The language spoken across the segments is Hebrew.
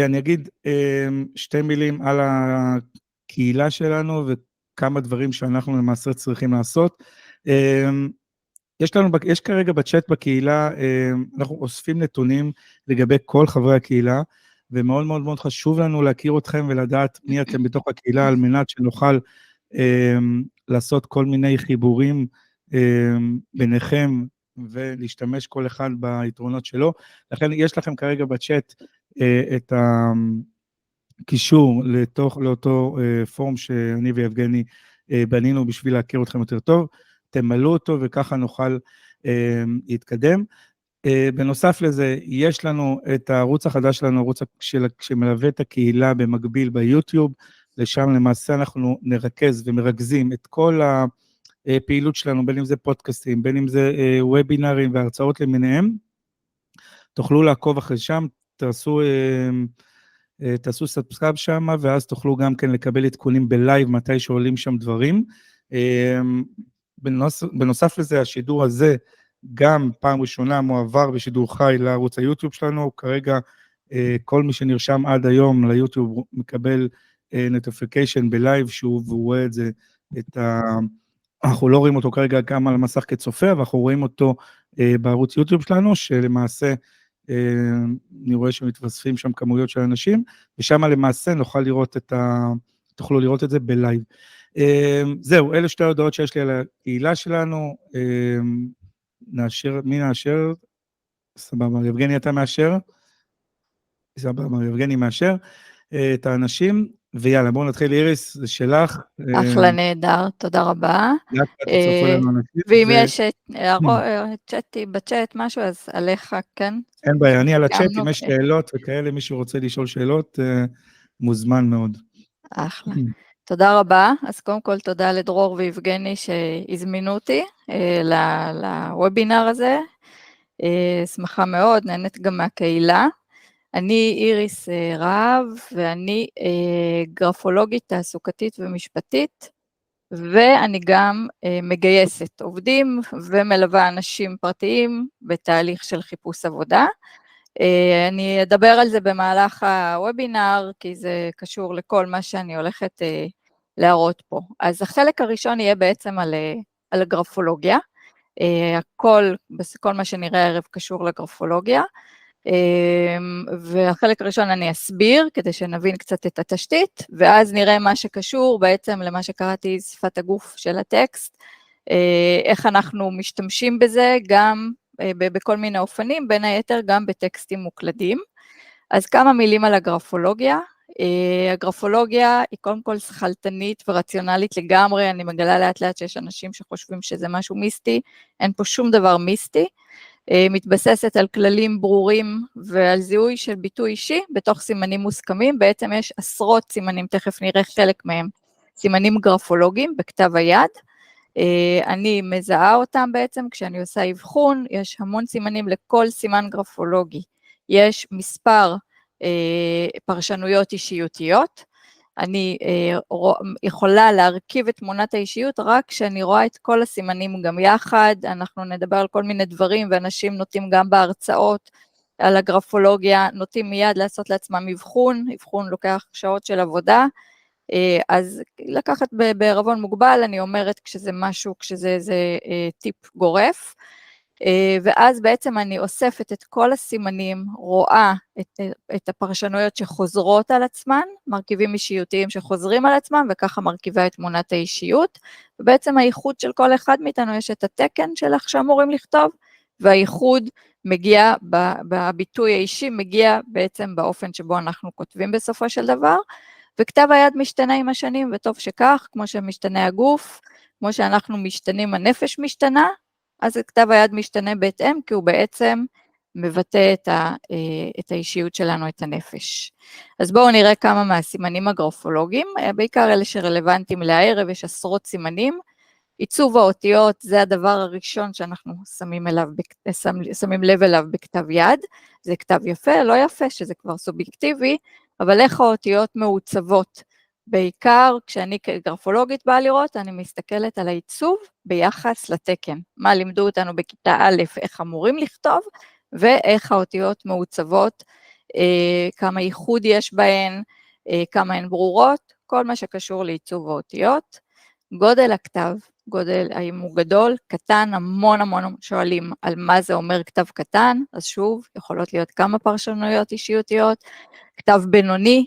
אני אגיד שתי מילים על הקהילה שלנו וכמה דברים שאנחנו למעשה צריכים לעשות. יש כרגע בצ'אט בקהילה, אנחנו אוספים נתונים לגבי כל חברי הקהילה, ומאוד מאוד מאוד חשוב לנו להכיר אתכם ולדעת מי אתם בתוך הקהילה, על מנת שנוכל לעשות כל מיני חיבורים ביניכם, ולהשתמש כל אחד ביתרונות שלו. לכן יש לכם כרגע בצ'אט את הקישור לאותו פורום שאני ויבגני בנינו בשביל להכיר אתכם יותר טוב, תמלאו אותו וככה נוכל להתקדם. בנוסף לזה, יש לנו את הערוץ החדש שלנו, ערוץ שמלווה את הקהילה במקביל ביוטיוב, לשם למעשה אנחנו נרכז ומרכזים את כל הפעילות שלנו, בין אם זה פודקאסטים, בין אם זה וובינרים והרצאות למיניהם, תוכלו לעקוב אחרי שם, תעשו סאבסקרייב שם, ואז תוכלו גם כן לקבל עדכונים בלייב, מתי שעולים שם דברים. בנוסף לזה, השידור הזה, גם פעם ראשונה מועבר בשידור חי לערוץ היוטיוב שלנו, כרגע כל מי שנרשם עד היום ליוטיוב מקבל נוטיפיקיישן בלייב, והוא רואה את זה, אנחנו לא רואים אותו כרגע גם על המסך כצופה, אבל אנחנו רואים אותו בערוץ יוטיוב שלנו, שלמעשה אני רואה שמתווספים שם כמויות של אנשים, ושם למעשה תוכלו לראות את זה בלייב. זהו, אלה שתי ההודעות שיש לי על הקהילה שלנו. מי נאשר? סבבה, יבגני אתה מאשר? סבבה, יבגני מאשר את האנשים, ויאללה, בואו נתחיל. איריס, זה שלך. אחלה, נהדר, תודה רבה. ואם יש צ'אטי בצ'אט משהו, אז עליך, כן? אין בעיה, אני על הצ'אט, אם יש שאלות וכאלה, מישהו רוצה לשאול שאלות, מוזמן מאוד. אחלה. תודה רבה. אז קודם כל תודה לדרור ויבגני שהזמינו אותי לוובינר הזה. שמחה מאוד, נהנית גם מהקהילה. אני איריס רהב, ואני גרפולוגית תעסוקתית ומשפטית, ואני גם מגייסת עובדים ומלווה אנשים פרטיים בתהליך של חיפוש עבודה. אני אדבר על זה במהלך הוובינר, כי זה קשור לכל מה שאני הולכת להראות פה. אז החלק הראשון יהיה בעצם על הגרפולוגיה, כל מה שנראה הערב קשור לגרפולוגיה, והחלק הראשון אני אסביר, כדי שנבין קצת את התשתית, ואז נראה מה שקשור בעצם למה שקראתי שפת הגוף של הטקסט, איך אנחנו משתמשים בזה גם בכל מיני אופנים, בין היתר גם בטקסטים מוקלדים. אז כמה מילים על הגרפולוגיה. הגרפולוגיה היא קודם כל שכלתנית ורציונלית לגמרי, אני מגלה לאט לאט שיש אנשים שחושבים שזה משהו מיסטי, אין פה שום דבר מיסטי, מתבססת על כללים ברורים ועל זיהוי של ביטוי אישי בתוך סימנים מוסכמים, בעצם יש עשרות סימנים, תכף נראה חלק מהם, סימנים גרפולוגיים בכתב היד, אני מזהה אותם בעצם, כשאני עושה אבחון, יש המון סימנים לכל סימן גרפולוגי, יש מספר פרשנויות אישיותיות, אני יכולה להרכיב את תמונת האישיות רק כשאני רואה את כל הסימנים גם יחד, אנחנו נדבר על כל מיני דברים, ואנשים נוטים גם בהרצאות על הגרפולוגיה, נוטים מיד לעשות לעצמם אבחון לוקח שעות של עבודה, אז לקחת בערבון מוגבל, אני אומרת כשזה טיפ גורף, ואז בעצם אני אוספת את כל הסימנים, רואה את הפרשנויות שחוזרות על עצמן, מרכיבים אישיותיים שחוזרים על עצמם, וככה מרכיבה את תמונת האישיות, ובעצם הייחוד של כל אחד מאיתנו, יש את התקן שלך שאמורים לכתוב, והייחוד מגיע, בביטוי האישי, מגיע בעצם באופן שבו אנחנו כותבים בסופו של דבר, וכתב היד משתנה עם השנים, וטוב שכך, כמו שמשתנה הגוף, כמו שאנחנו משתנים, הנפש משתנה, אז כתב היד משתנה בהתאם, כי הוא בעצם מבטא את האישיות שלנו, את הנפש. אז בואו נראה כמה מהסימנים הגרפולוגיים, בעיקר אלה שרלוונטיים לערב, יש עשרות סימנים, עיצוב האותיות זה הדבר הראשון שאנחנו שמים לב אליו בכתב יד, זה כתב יפה, לא יפה, שזה כבר סובייקטיבי, אבל איך האותיות מעוצבות, בעיקר כשאני כגרפולוגית באה לראות, אני מסתכלת על העיצוב ביחס לתקן, מה לימדו אותנו בכיתה א', איך אמורים לכתוב, ואיך האותיות מעוצבות כמה ייחוד יש בהן, כמה הן ברורות, כל מה שקשור לעיצוב האותיות. גודל הכתב, האם הוא גדול, קטן, המון שואלים על מה זה אומר כתב קטן, אז שוב, יכולות להיות כמה פרשנויות אישיותיות, כתב בינוני,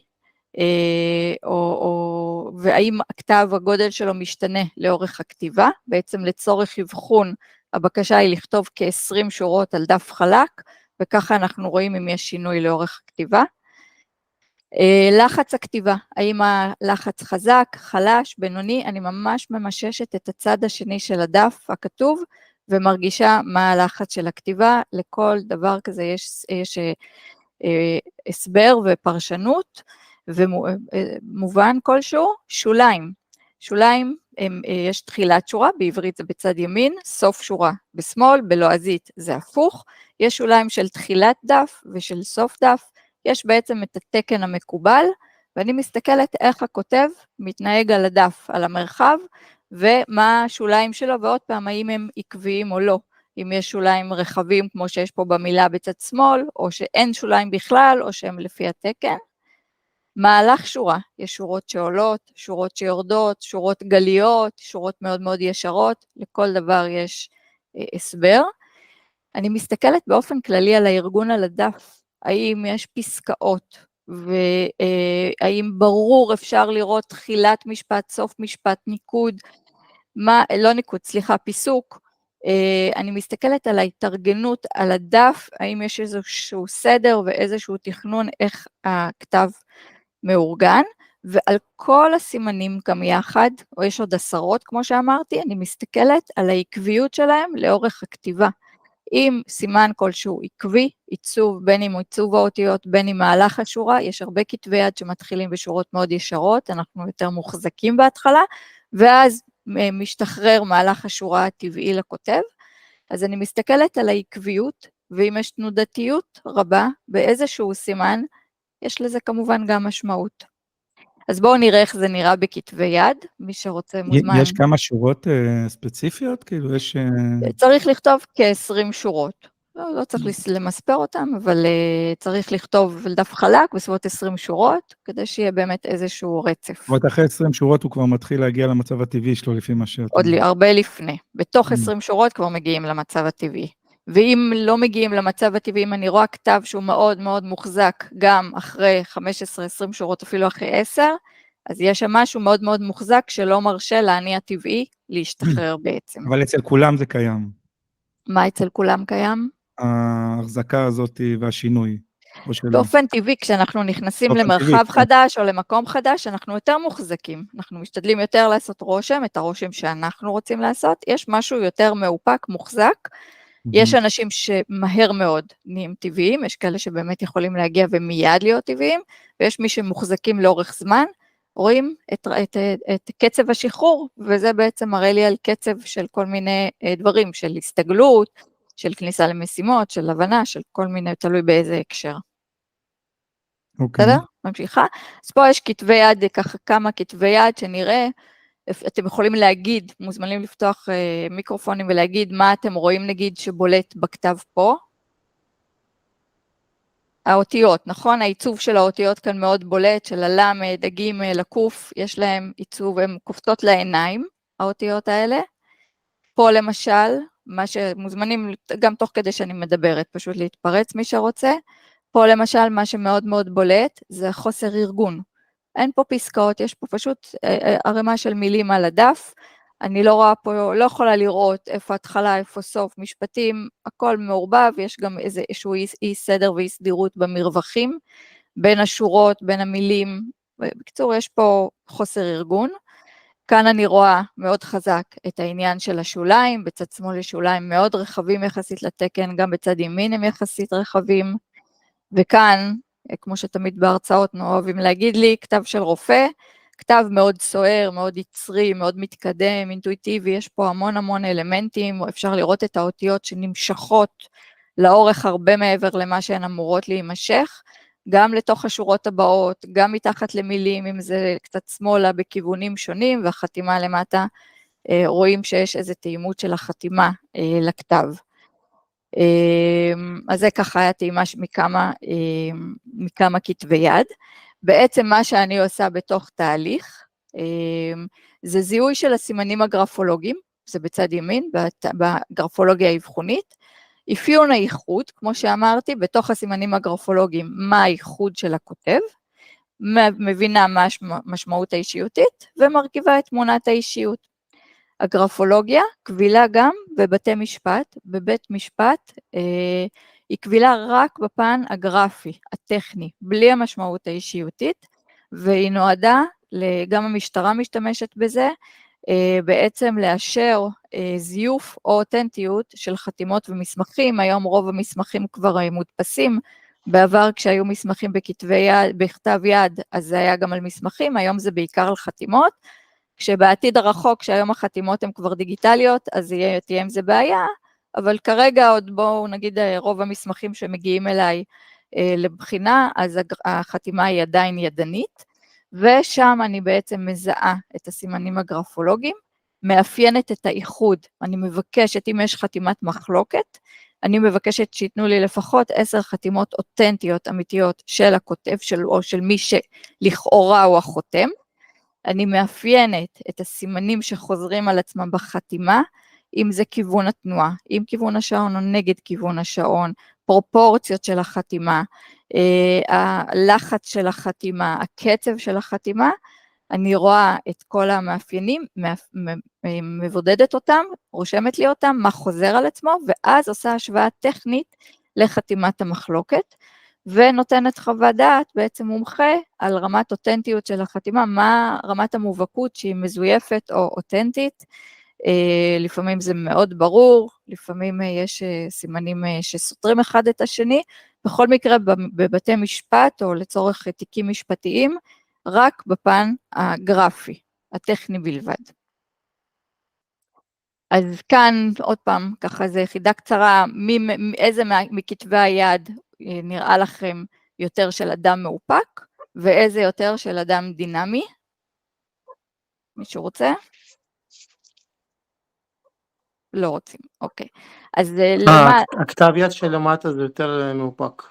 והאם הכתב, הגודל שלו משתנה לאורך הכתיבה, בעצם לצורך אבחון, הבקשה היא לכתוב כ-20 שורות על דף חלק, וככה אנחנו רואים אם יש שינוי לאורך הכתיבה. לחץ הכתיבה, האם הלחץ חזק, חלש, בינוני, אני ממש ממששת את הצד השני של הדף הכתוב, ומרגישה מה הלחץ של הכתיבה, לכל דבר כזה יש הסבר ופרשנות, ומובן כלשהו, שוליים, יש תחילת שורה, בעברית זה בצד ימין, סוף שורה בשמאל, בלועזית זה הפוך, יש שוליים של תחילת דף ושל סוף דף, יש בעצם את התקן המקובל, ואני מסתכלת איך הכותב מתנהג על הדף, על המרחב, ומה השוליים שלו, ועוד פעם, האם הם עקביים או לא, אם יש שוליים רחבים כמו שיש פה במילה בצד שמאל, או שאין שוליים בכלל, או שהם לפי התקן. מהלך שורה, יש שורות שעולות, שורות שיורדות, שורות גליות, שורות מאוד מאוד ישרות, לכל דבר יש הסבר. אני מסתכלת באופן כללי על הארגון על הדף, האם יש פסקאות, והאם ברור אפשר לראות תחילת משפט, סוף משפט, ניקוד, פיסוק. אני מסתכלת על ההתארגנות, על הדף, האם יש איזשהו סדר ואיזשהו תכנון איך הכתב מאורגן, ועל כל הסימנים גם יחד, או יש עוד עשרות כמו שאמרתי, אני מסתכלת על העקביות שלהם לאורך הכתיבה. אם סימן כלשהו עקבי, עיצוב, בין אם הוא עיצוב האותיות, בין אם מהלך השורה, יש הרבה כתבי יד שמתחילים בשורות מאוד ישרות, אנחנו יותר מוחזקים בהתחלה, ואז משתחרר מהלך השורה הטבעי לכותב, אז אני מסתכלת על העקביות, ואם יש תנודתיות רבה באיזשהו סימן, יש לזה כמובן גם משמעות. אז בואו נראה איך זה נראה בכתבי יד, מי שרוצה מוזמן. יש כמה שורות ספציפיות? כאילו יש... צריך לכתוב כ-20 שורות. לא צריך למספר אותם, אבל צריך לכתוב על דף חלק בסביבות 20 שורות, כדי שיהיה באמת איזשהו רצף. אבל אחרי 20 שורות הוא כבר מתחיל להגיע למצב הטבעי שלו לפי מה שאתה... עוד הרבה לפני. בתוך 20 שורות כבר מגיעים למצב הטבעי. ואם לא מגיעים למצב הטבעי, אם אני רואה כתב שהוא מאוד מאוד מוחזק, גם אחרי 15-20 שורות, אפילו אחרי 10, אז יש שם משהו מאוד מאוד מוחזק, שלא מרשה להניע טבעי להשתחרר בעצם. אבל אצל כולם זה קיים. מה אצל כולם קיים? ההחזקה הזאת והשינוי. באופן טבעי, כשאנחנו נכנסים למרחב חדש או למקום חדש, אנחנו יותר מוחזקים, אנחנו משתדלים יותר לעשות רושם, את הרושם שאנחנו רוצים לעשות, יש משהו יותר מאופק, מוחזק, יש אנשים שמהר מאוד נהיים טבעיים, יש כאלה שבאמת יכולים להגיע ומיד להיות טבעיים, ויש מי שמוחזקים לאורך זמן, רואים את קצב השחרור, וזה בעצם מראה לי על קצב של כל מיני דברים, של הסתגלות, של כניסה למשימות, של הבנה, של כל מיני, תלוי באיזה הקשר. בסדר? ממשיכה. אז פה יש כתבי יד, ככה כמה כתבי יד שנראה, אתם יכולים להגיד, מוזמנים לפתוח מיקרופונים ולהגיד מה אתם רואים נגיד שבולט בכתב פה. האותיות, נכון? העיצוב של האותיות כאן מאוד בולט, של הלמד, הגימל, הקוף, יש להם עיצוב, הן קופצות לעיניים, האותיות האלה. פה למשל, מה שמוזמנים גם תוך כדי שאני מדברת, פשוט להתפרץ מי שרוצה. פה למשל, מה שמאוד מאוד בולט, זה חוסר ארגון. אין פה פסקאות, יש פה פשוט ערימה של מילים על הדף, אני לא רואה פה, לא יכולה לראות איפה התחלה, איפה סוף, משפטים, הכל מעורבב, יש גם איזשהו אי סדר ואי סדירות במרווחים, בין השורות, בין המילים, בקיצור יש פה חוסר ארגון, כאן אני רואה מאוד חזק את העניין של השוליים, בצד שמאל יש שוליים מאוד רחבים יחסית לתקן, גם בצד ימין הם יחסית רחבים, וכאן, כמו שתמיד בהרצאות אוהבים להגיד לי, כתב של רופא, כתב מאוד סוער, מאוד יצרי, מאוד מתקדם, אינטואיטיבי, יש פה המון אלמנטים, אפשר לראות את האותיות שנמשכות לאורך הרבה מעבר למה שהן אמורות להימשך, גם לתוך השורות הבאות, גם מתחת למילים, אם זה קצת שמאלה בכיוונים שונים, והחתימה למטה, רואים שיש איזו תאימות של החתימה לכתב. אז זה ככה היה טעימה מכמה כתבי יד. בעצם מה שאני עושה בתוך תהליך, זה זיהוי של הסימנים הגרפולוגיים, זה בצד ימין, בגרפולוגיה האבחונית, אפיון הייחוד, כמו שאמרתי, בתוך הסימנים הגרפולוגיים, מה הייחוד של הכותב, מבינה מה המשמעות האישיותית, ומרכיבה את תמונת האישיות. הגרפולוגיה קבילה גם בבתי משפט, בבית משפט, היא קבילה רק בפן הגרפי, הטכני, בלי המשמעות האישיותית, והיא נועדה, גם המשטרה משתמשת בזה, בעצם לאשר זיוף או אותנטיות של חתימות ומסמכים. היום רוב המסמכים כבר מודפסים, בעבר כשהיו מסמכים בכתב יד, אז זה היה גם על מסמכים, היום זה בעיקר על חתימות, כשבעתיד הרחוק, שהיום החתימות הן כבר דיגיטליות, אז תהיה עם זה בעיה, אבל כרגע עוד בואו נגיד רוב המסמכים שמגיעים אליי לבחינה, אז החתימה היא עדיין ידנית, ושם אני בעצם מזהה את הסימנים הגרפולוגיים, מאפיינת את האיחוד, אני מבקשת, אם יש חתימת מחלוקת, אני מבקשת שיתנו לי לפחות 10 חתימות אותנטיות, אמיתיות, של הכותב, או של מי שלכאורה הוא החותם, אני מאפיינת את הסימנים שחוזרים על עצמם בחתימה, אם זה כיוון התנועה, אם כיוון השעון או נגד כיוון השעון, פרופורציות של החתימה, הלחץ של החתימה, הקצב של החתימה, אני רואה את כל המאפיינים, מבודדת אותם, רושמת לי אותם, מה חוזר על עצמו, ואז עושה השוואה טכנית לחתימת המחלוקת, ונותנת חוות דעת, בעצם מומחה, על רמת אותנטיות של החתימה, מה רמת המובהקות שהיא מזויפת או אותנטית, לפעמים זה מאוד ברור, לפעמים יש סימנים שסותרים אחד את השני, בכל מקרה בבתי משפט או לצורך תיקים משפטיים, רק בפן הגרפי, הטכני בלבד. אז כאן עוד פעם, ככה זה יחידה קצרה, איזה מכתבי היד נראה לכם יותר של אדם מאופק, ואיזה יותר של אדם דינמי? מישהו רוצה? לא רוצים, אוקיי. אז הכתב יד שלמטה זה יותר מאופק.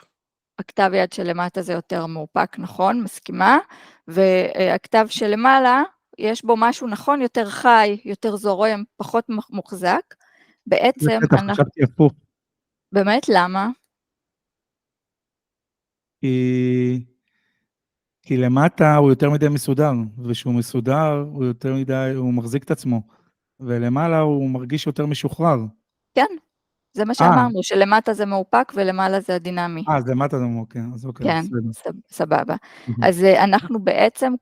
הכתב יד שלמטה זה יותר מאופק, נכון, מסכימה, והכתב שלמעלה, יש בו משהו נכון, יותר חי, יותר זורם, פחות מוחזק, בעצם אנחנו... חשבתי הפוך. באמת, למה? כי למטה הוא יותר מדי מסודר, ושהוא מסודר, הוא יותר מדי, הוא מחזיק את עצמו, ולמעלה הוא מרגיש יותר משוחרר. כן, זה מה שאמרנו, שלמטה זה מאופק ולמעלה זה הדינמי. אז למטה זה מאופק, אז אוקיי. כן, סבבה. אז אנחנו בעצם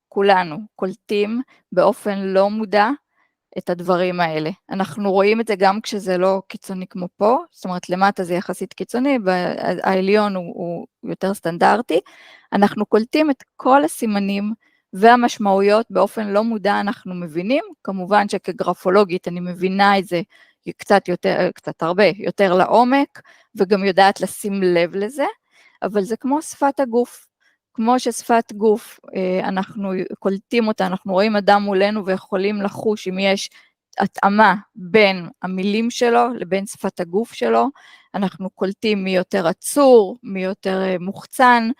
כולנו קולטים באופן לא מודע את הדברים האלה. אנחנו רואים את זה גם כשזה לא קיצוני כמו פה, זאת אומרת למטה זה יחסית קיצוני, והעליון הוא יותר סטנדרטי, אנחנו קולטים את כל הסימנים והמשמעויות באופן לא מודע אנחנו מבינים, כמובן שכגרפולוגית אני מבינה את זה קצת הרבה יותר לעומק, וגם יודעת לשים לב לזה, אבל זה כמו שפת הגוף, כמו ששפת גוף, אנחנו קולטים אותה, אנחנו רואים אדם מולנו ויכולים לחוש אם יש התאמה בין המילים שלו לבין שפת הגוף שלו, אנחנו קולטים מי יותר עצור, מי יותר מוחצן,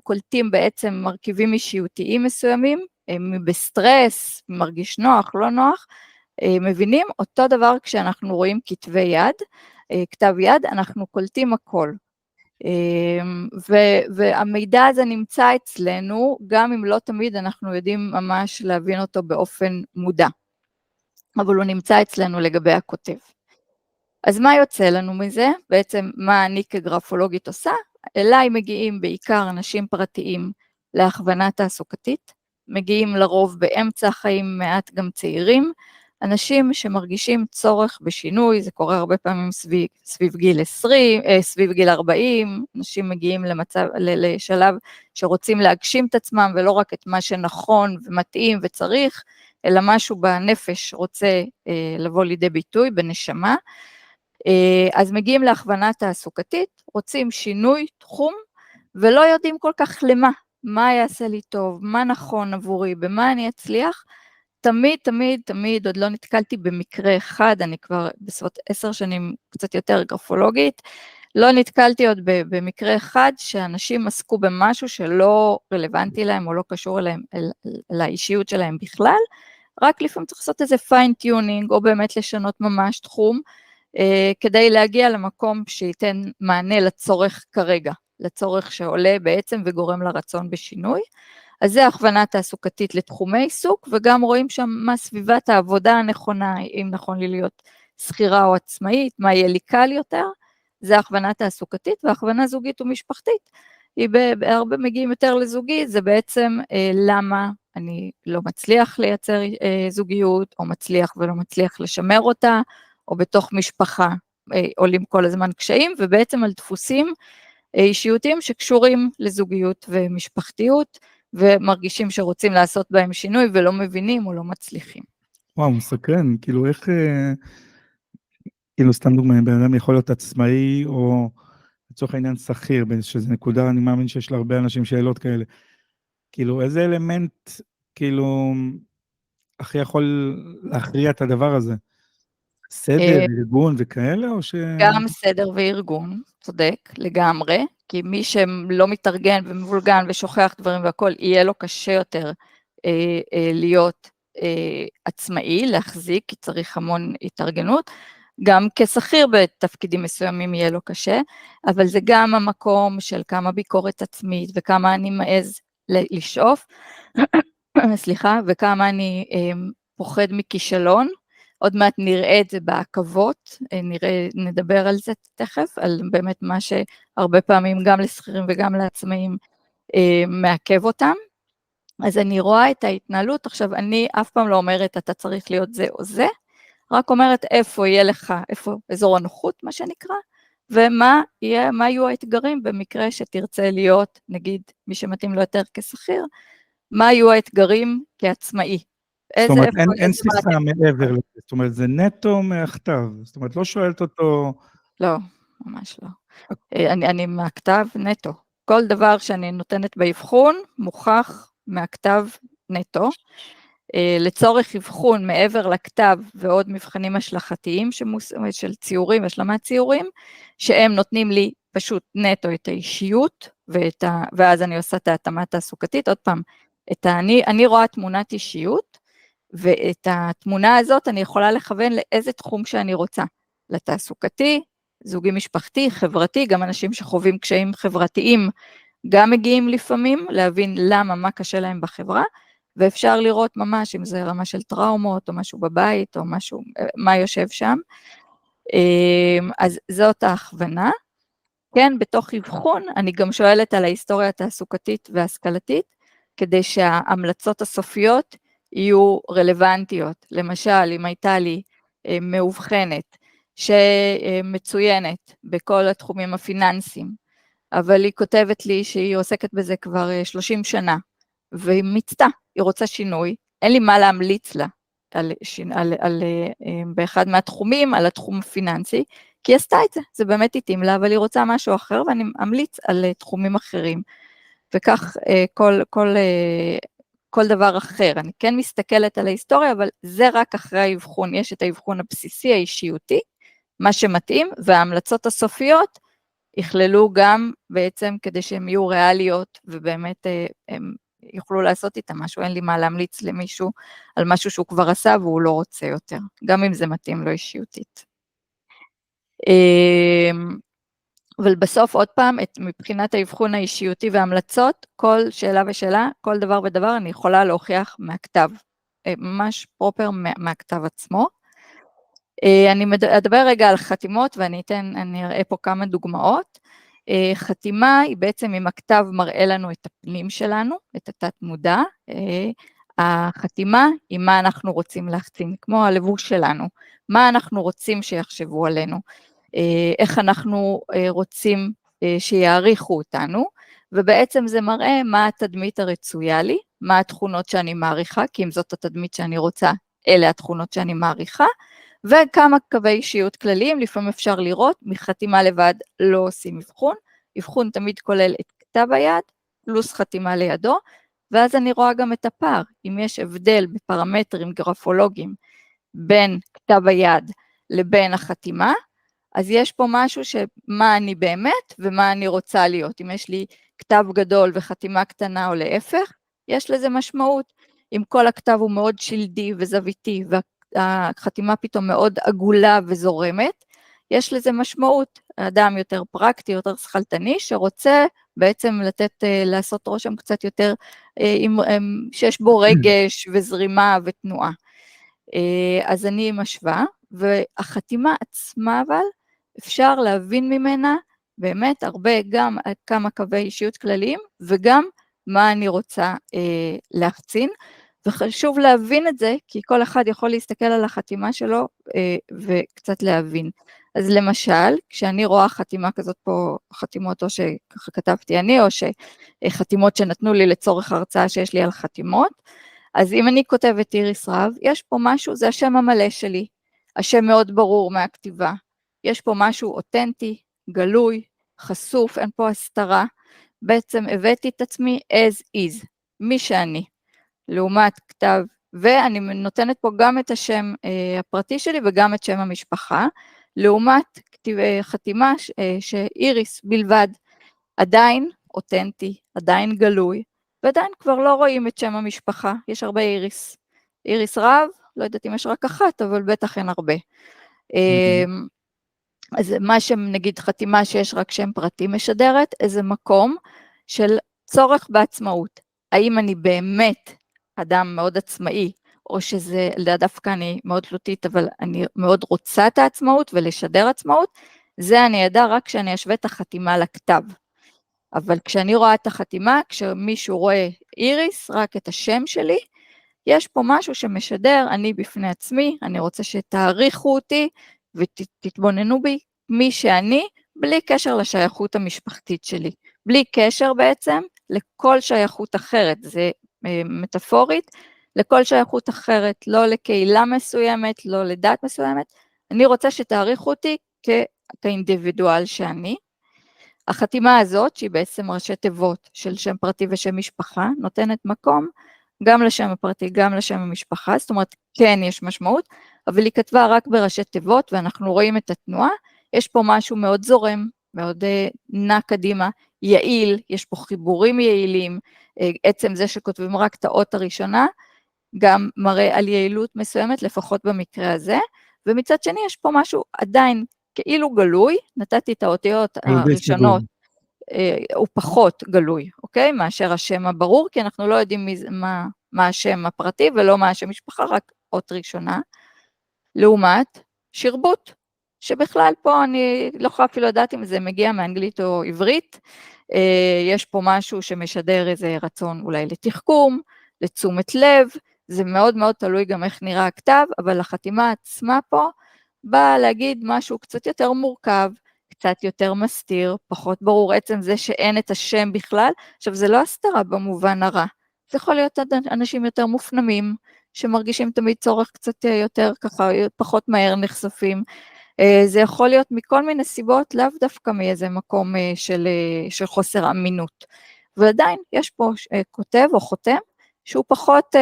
קולטים בעצם מרכיבים אישיותיים מסוימים, בסטרס, מרגיש נוח, לא נוח, מבינים אותו דבר כשאנחנו רואים כתבי יד, כתב יד, אנחנו קולטים הכל. והמידע הזה נמצא אצלנו, גם אם לא תמיד אנחנו יודעים ממש להבין אותו באופן מודע, אבל הוא נמצא אצלנו לגבי הכותב. אז מה יוצא לנו מזה? בעצם מה אני כגרפולוגית עושה? אליי מגיעים בעיקר אנשים פרטיים להכוונה תעסוקתית, מגיעים לרוב באמצע החיים, מעט גם צעירים, אנשים שמרגישים צורך בשינוי, זה קורה הרבה פעמים סביב גיל 20, סביב גיל 40, אנשים מגיעים לשלב שרוצים להגשים את עצמם, ולא רק את מה שנכון ומתאים וצריך, אלא משהו בנפש רוצה לבוא לידי ביטוי, בנשמה, אז מגיעים להכוונה תעסוקתית, רוצים שינוי תחום, ולא יודעים כל כך למה, מה יעשה לי טוב, מה נכון עבורי, במה אני אצליח, תמיד, עוד לא נתקלתי במקרה אחד, אני כבר בסביבות 10 שנים קצת יותר גרפולוגית, לא נתקלתי עוד במקרה אחד שאנשים עסקו במשהו שלא רלוונטי להם או לא קשור אליהם, לאישיות שלהם בכלל, רק לפעמים צריך לעשות איזה פיין-טיונינג או באמת לשנות ממש תחום, כדי להגיע למקום שייתן מענה לצורך כרגע, לצורך שעולה בעצם וגורם לרצון בשינוי. אז זה הכוונה תעסוקתית לתחומי עיסוק, וגם רואים שם מה סביבת העבודה הנכונה, אם נכון לי להיות שכירה או עצמאית, מה יהיה לי קל יותר, זה הכוונה תעסוקתית, והכוונה זוגית ומשפחתית, היא בהרבה מגיעים יותר לזוגי, זה בעצם למה אני לא מצליח לייצר זוגיות, או מצליח ולא מצליח לשמר אותה, או בתוך משפחה עולים כל הזמן קשיים, ובעצם על דפוסים אישיותיים שקשורים לזוגיות ומשפחתיות, ומרגישים שרוצים לעשות בהם שינוי, ולא מבינים או לא מצליחים. וואו, מסקרן, כאילו איך, כאילו סתם דוגמא, בן אדם יכול להיות עצמאי, או לצורך העניין שכיר, שזו נקודה, אני מאמין שיש להרבה אנשים שאלות כאלה. כאילו, איזה אלמנט, כאילו, הכי יכול להכריע את הדבר הזה? סדר, ארגון וכאלה, או ש... גם סדר וארגון, צודק, לגמרי, כי מי שלא מתארגן ומבולגן ושוכח דברים והכל, יהיה לו קשה יותר להיות עצמאי, להחזיק, כי צריך המון התארגנות, גם כשכיר בתפקידים מסוימים יהיה לו קשה, אבל זה גם המקום של כמה ביקורת עצמית, וכמה אני מעז לשאוף, סליחה, וכמה אני פוחד מכישלון, עוד מעט נראה את זה בעקבות, נדבר על זה תכף, על באמת מה שהרבה פעמים גם לשכירים וגם לעצמאים מעכב אותם. אז אני רואה את ההתנהלות, עכשיו אני אף פעם לא אומרת אתה צריך להיות זה או זה, רק אומרת איפה יהיה לך, איפה אזור הנוחות מה שנקרא, ומה יהיו האתגרים במקרה שתרצה להיות, נגיד מי שמתאים לו יותר כשכיר, מה יהיו האתגרים כעצמאי. זאת אומרת, אין שיחה מעבר לזה, זאת אומרת, זה נטו מהכתב, זאת אומרת, לא שואלת אותו... לא, ממש לא. אני מהכתב נטו. כל דבר שאני נותנת באבחון, מוכח מהכתב נטו. לצורך אבחון מעבר לכתב ועוד מבחנים השלכתיים של ציורים, השלמת ציורים, שהם נותנים לי פשוט נטו את האישיות, ואז אני עושה את ההתאמה התעסוקתית, עוד פעם, אני רואה תמונת אישיות, ואת התמונה הזאת אני יכולה לכוון לאיזה תחום שאני רוצה, לתעסוקתי, זוגי משפחתי, חברתי, גם אנשים שחווים קשיים חברתיים, גם מגיעים לפעמים להבין למה, מה קשה להם בחברה, ואפשר לראות ממש אם זה רמה של טראומות, או משהו בבית, או משהו, מה יושב שם, אז זאת ההכוונה, כן, בתוך אבחון, אני גם שואלת על ההיסטוריה התעסוקתית וההשכלתית, כדי שההמלצות הסופיות יהיו רלוונטיות. למשל, אם הייתה לי מאובחנת, שמצוינת בכל התחומים הפיננסיים, אבל היא כותבת לי שהיא עוסקת בזה כבר 30 שנה, והיא מצטה, היא רוצה שינוי, אין לי מה להמליץ לה באחד מהתחומים, על התחום הפיננסי, כי היא עשתה את זה, זה באמת התאים לה, אבל היא רוצה משהו אחר, ואני אמליץ על תחומים אחרים, וכך כל דבר אחר. אני כן מסתכלת על ההיסטוריה, אבל זה רק אחרי האבחון, יש את האבחון הבסיסי, האישיותי, מה שמתאים, וההמלצות הסופיות יכללו גם בעצם כדי שהן יהיו ריאליות, ובאמת הם יוכלו לעשות איתם משהו, אין לי מה להמליץ למישהו על משהו שהוא כבר עשה, והוא לא רוצה יותר, גם אם זה מתאים לו אישיותית. אבל בסוף עוד פעם, מבחינת האבחון האישיותי וההמלצות, כל שאלה ושאלה, כל דבר ודבר, אני יכולה להוכיח מהכתב, ממש פרופר מהכתב עצמו. אני אדבר רגע על חתימות, אני אראה פה כמה דוגמאות. חתימה היא בעצם אם הכתב מראה לנו את הפנים שלנו, את התת מודע, החתימה היא מה אנחנו רוצים להחתים, כמו הלבוש שלנו, מה אנחנו רוצים שיחשבו עלינו, איך אנחנו רוצים שיעריכו אותנו, ובעצם זה מראה מה התדמית הרצויה לי, מה התכונות שאני מעריכה, כי אם זאת התדמית שאני רוצה, אלה התכונות שאני מעריכה, וכמה קווי אישיות כלליים, לפעמים אפשר לראות, מחתימה לבד לא עושים אבחון, אבחון תמיד כולל את כתב היד, פלוס חתימה לידו, ואז אני רואה גם את הפער, אם יש הבדל בפרמטרים גרפולוגיים בין כתב היד לבין החתימה, אז יש פה משהו שמה אני באמת ומה אני רוצה להיות. אם יש לי כתב גדול וחתימה קטנה או להפך, יש לזה משמעות. אם כל הכתב הוא מאוד שלדי וזוויתי והחתימה פתאום מאוד עגולה וזורמת, יש לזה משמעות. האדם יותר פרקטי, יותר שכלתני, שרוצה בעצם לעשות רושם קצת יותר, שיש בו רגש וזרימה ותנועה. אז אני משווה, והחתימה עצמה אבל, אפשר להבין ממנה באמת הרבה, גם כמה קווי אישיות כלליים, וגם מה אני רוצה להחצין, וחשוב להבין את זה, כי כל אחד יכול להסתכל על החתימה שלו, וקצת להבין. אז למשל, כשאני רואה חתימה כזאת פה, חתימות או שככה כתבתי אני, או שחתימות שנתנו לי לצורך הרצאה שיש לי על חתימות, אז אם אני כותבת איריס רב, יש פה משהו, זה השם המלא שלי, השם מאוד ברור מהכתיבה, יש פה משהו אותנטי, גלוי, חשוף, אין פה הסתרה, בעצם הבאתי את עצמי as is, מי שאני, לעומת כתב, ואני נותנת פה גם את השם הפרטי שלי וגם את שם המשפחה, לעומת חתימה שאיריס בלבד, עדיין אותנטי, עדיין גלוי, ועדיין כבר לא רואים את שם המשפחה, יש הרבה איריס. איריס רב, לא יודעת אם יש רק אחת, אבל בטח אין הרבה. אז מה שנגיד חתימה שיש רק שם פרטי משדרת, איזה מקום של צורך בעצמאות. האם אני באמת אדם מאוד עצמאי, או שזה דווקא אני מאוד תלותית, אבל אני מאוד רוצה את העצמאות ולשדר עצמאות, זה אני ידע רק כשאני אשווה את החתימה לכתב. אבל כשאני רואה את החתימה, כשמישהו רואה איריס, רק את השם שלי, יש פה משהו שמשדר, אני בפני עצמי, אני רוצה שתעריכו אותי, ותתבוננו בי מי שאני, בלי קשר לשייכות המשפחתית שלי. בלי קשר בעצם לכל שייכות אחרת, זה מטאפורית, לכל שייכות אחרת, לא לקהילה מסוימת, לא לדת מסוימת, אני רוצה שתעריכו אותי כאינדיבידואל שאני. החתימה הזאת, שהיא בעצם ראשי תיבות של שם פרטי ושם משפחה, נותנת מקום גם לשם הפרטי, גם לשם המשפחה, זאת אומרת, כן יש משמעות, אבל היא כתבה רק בראשי תיבות, ואנחנו רואים את התנועה, יש פה משהו מאוד זורם, מאוד נע קדימה, יעיל, יש פה חיבורים יעילים, עצם זה שכותבים רק את האות הראשונה, גם מראה על יעילות מסוימת, לפחות במקרה הזה, ומצד שני יש פה משהו עדיין כאילו גלוי, נתתי את האותיות הראשונות, הוא פחות גלוי, אוקיי? מאשר השם הברור, כי אנחנו לא יודעים מה השם הפרטי ולא מה השם משפחה, רק אות ראשונה. לעומת שרבוט, שבכלל פה אני לא יכולה אפילו לדעת אם זה מגיע מאנגלית או עברית, יש פה משהו שמשדר איזה רצון אולי לתחכום, לתשומת לב, זה מאוד מאוד תלוי גם איך נראה הכתב, אבל החתימה עצמה פה באה להגיד משהו קצת יותר מורכב, קצת יותר מסתיר, פחות ברור עצם זה שאין את השם בכלל, עכשיו זה לא הסתרה במובן הרע, זה יכול להיות אנשים יותר מופנמים, שמרגישים תמיד צורך קצת יותר ככה, פחות מהר נחשפים, זה יכול להיות מכל מיני סיבות, לאו דווקא מאיזה מקום של חוסר אמינות, ועדיין יש פה כותב או חותם, שהוא פחות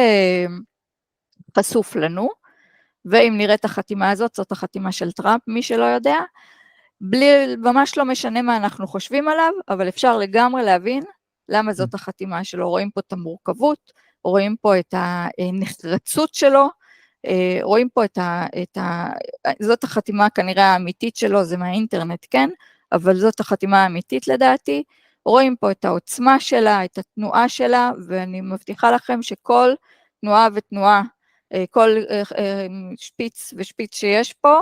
חשוף לנו, ואם נראה את החתימה הזאת, זאת החתימה של טראמפ, מי שלא יודע, ממש לא משנה מה אנחנו חושבים עליו, אבל אפשר לגמרי להבין למה זאת החתימה שלו, רואים פה את המורכבות, רואים פה את הנחרצות שלו, רואים פה זאת החתימה כנראה האמיתית שלו, זה מהאינטרנט, כן? אבל זאת החתימה האמיתית לדעתי, רואים פה את העוצמה שלה, את התנועה שלה, ואני מבטיחה לכם שכל תנועה ותנועה, כל שפיץ ושפיץ שיש פה,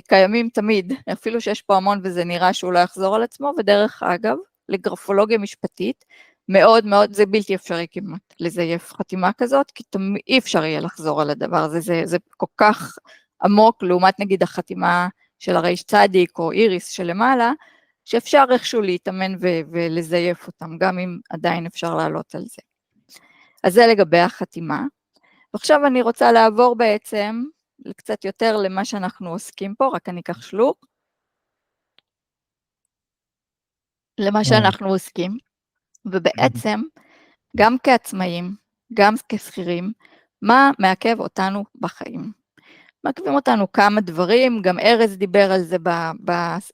קיימים תמיד, אפילו שיש פה המון וזה נראה שהוא לא יחזור על עצמו, ודרך אגב, לגרפולוגיה משפטית, מאוד מאוד, זה בלתי אפשרי כמעט לזייף חתימה כזאת, כי אי אפשר יהיה לחזור על הדבר הזה, זה כל כך עמוק, לעומת נגיד החתימה של הרייש צדיק או איריס שלמעלה, שאפשר איכשהו להתאמן ולזייף אותם, גם אם עדיין אפשר לעלות על זה. אז זה לגבי החתימה. ועכשיו אני רוצה לעבור בעצם קצת יותר למה שאנחנו עוסקים פה, רק אני אקח שלוק. למה שאנחנו עוסקים, ובעצם גם כעצמאים, גם כשכירים, מה מעכב אותנו בחיים. מעכבים אותנו כמה דברים, גם ארז דיבר על זה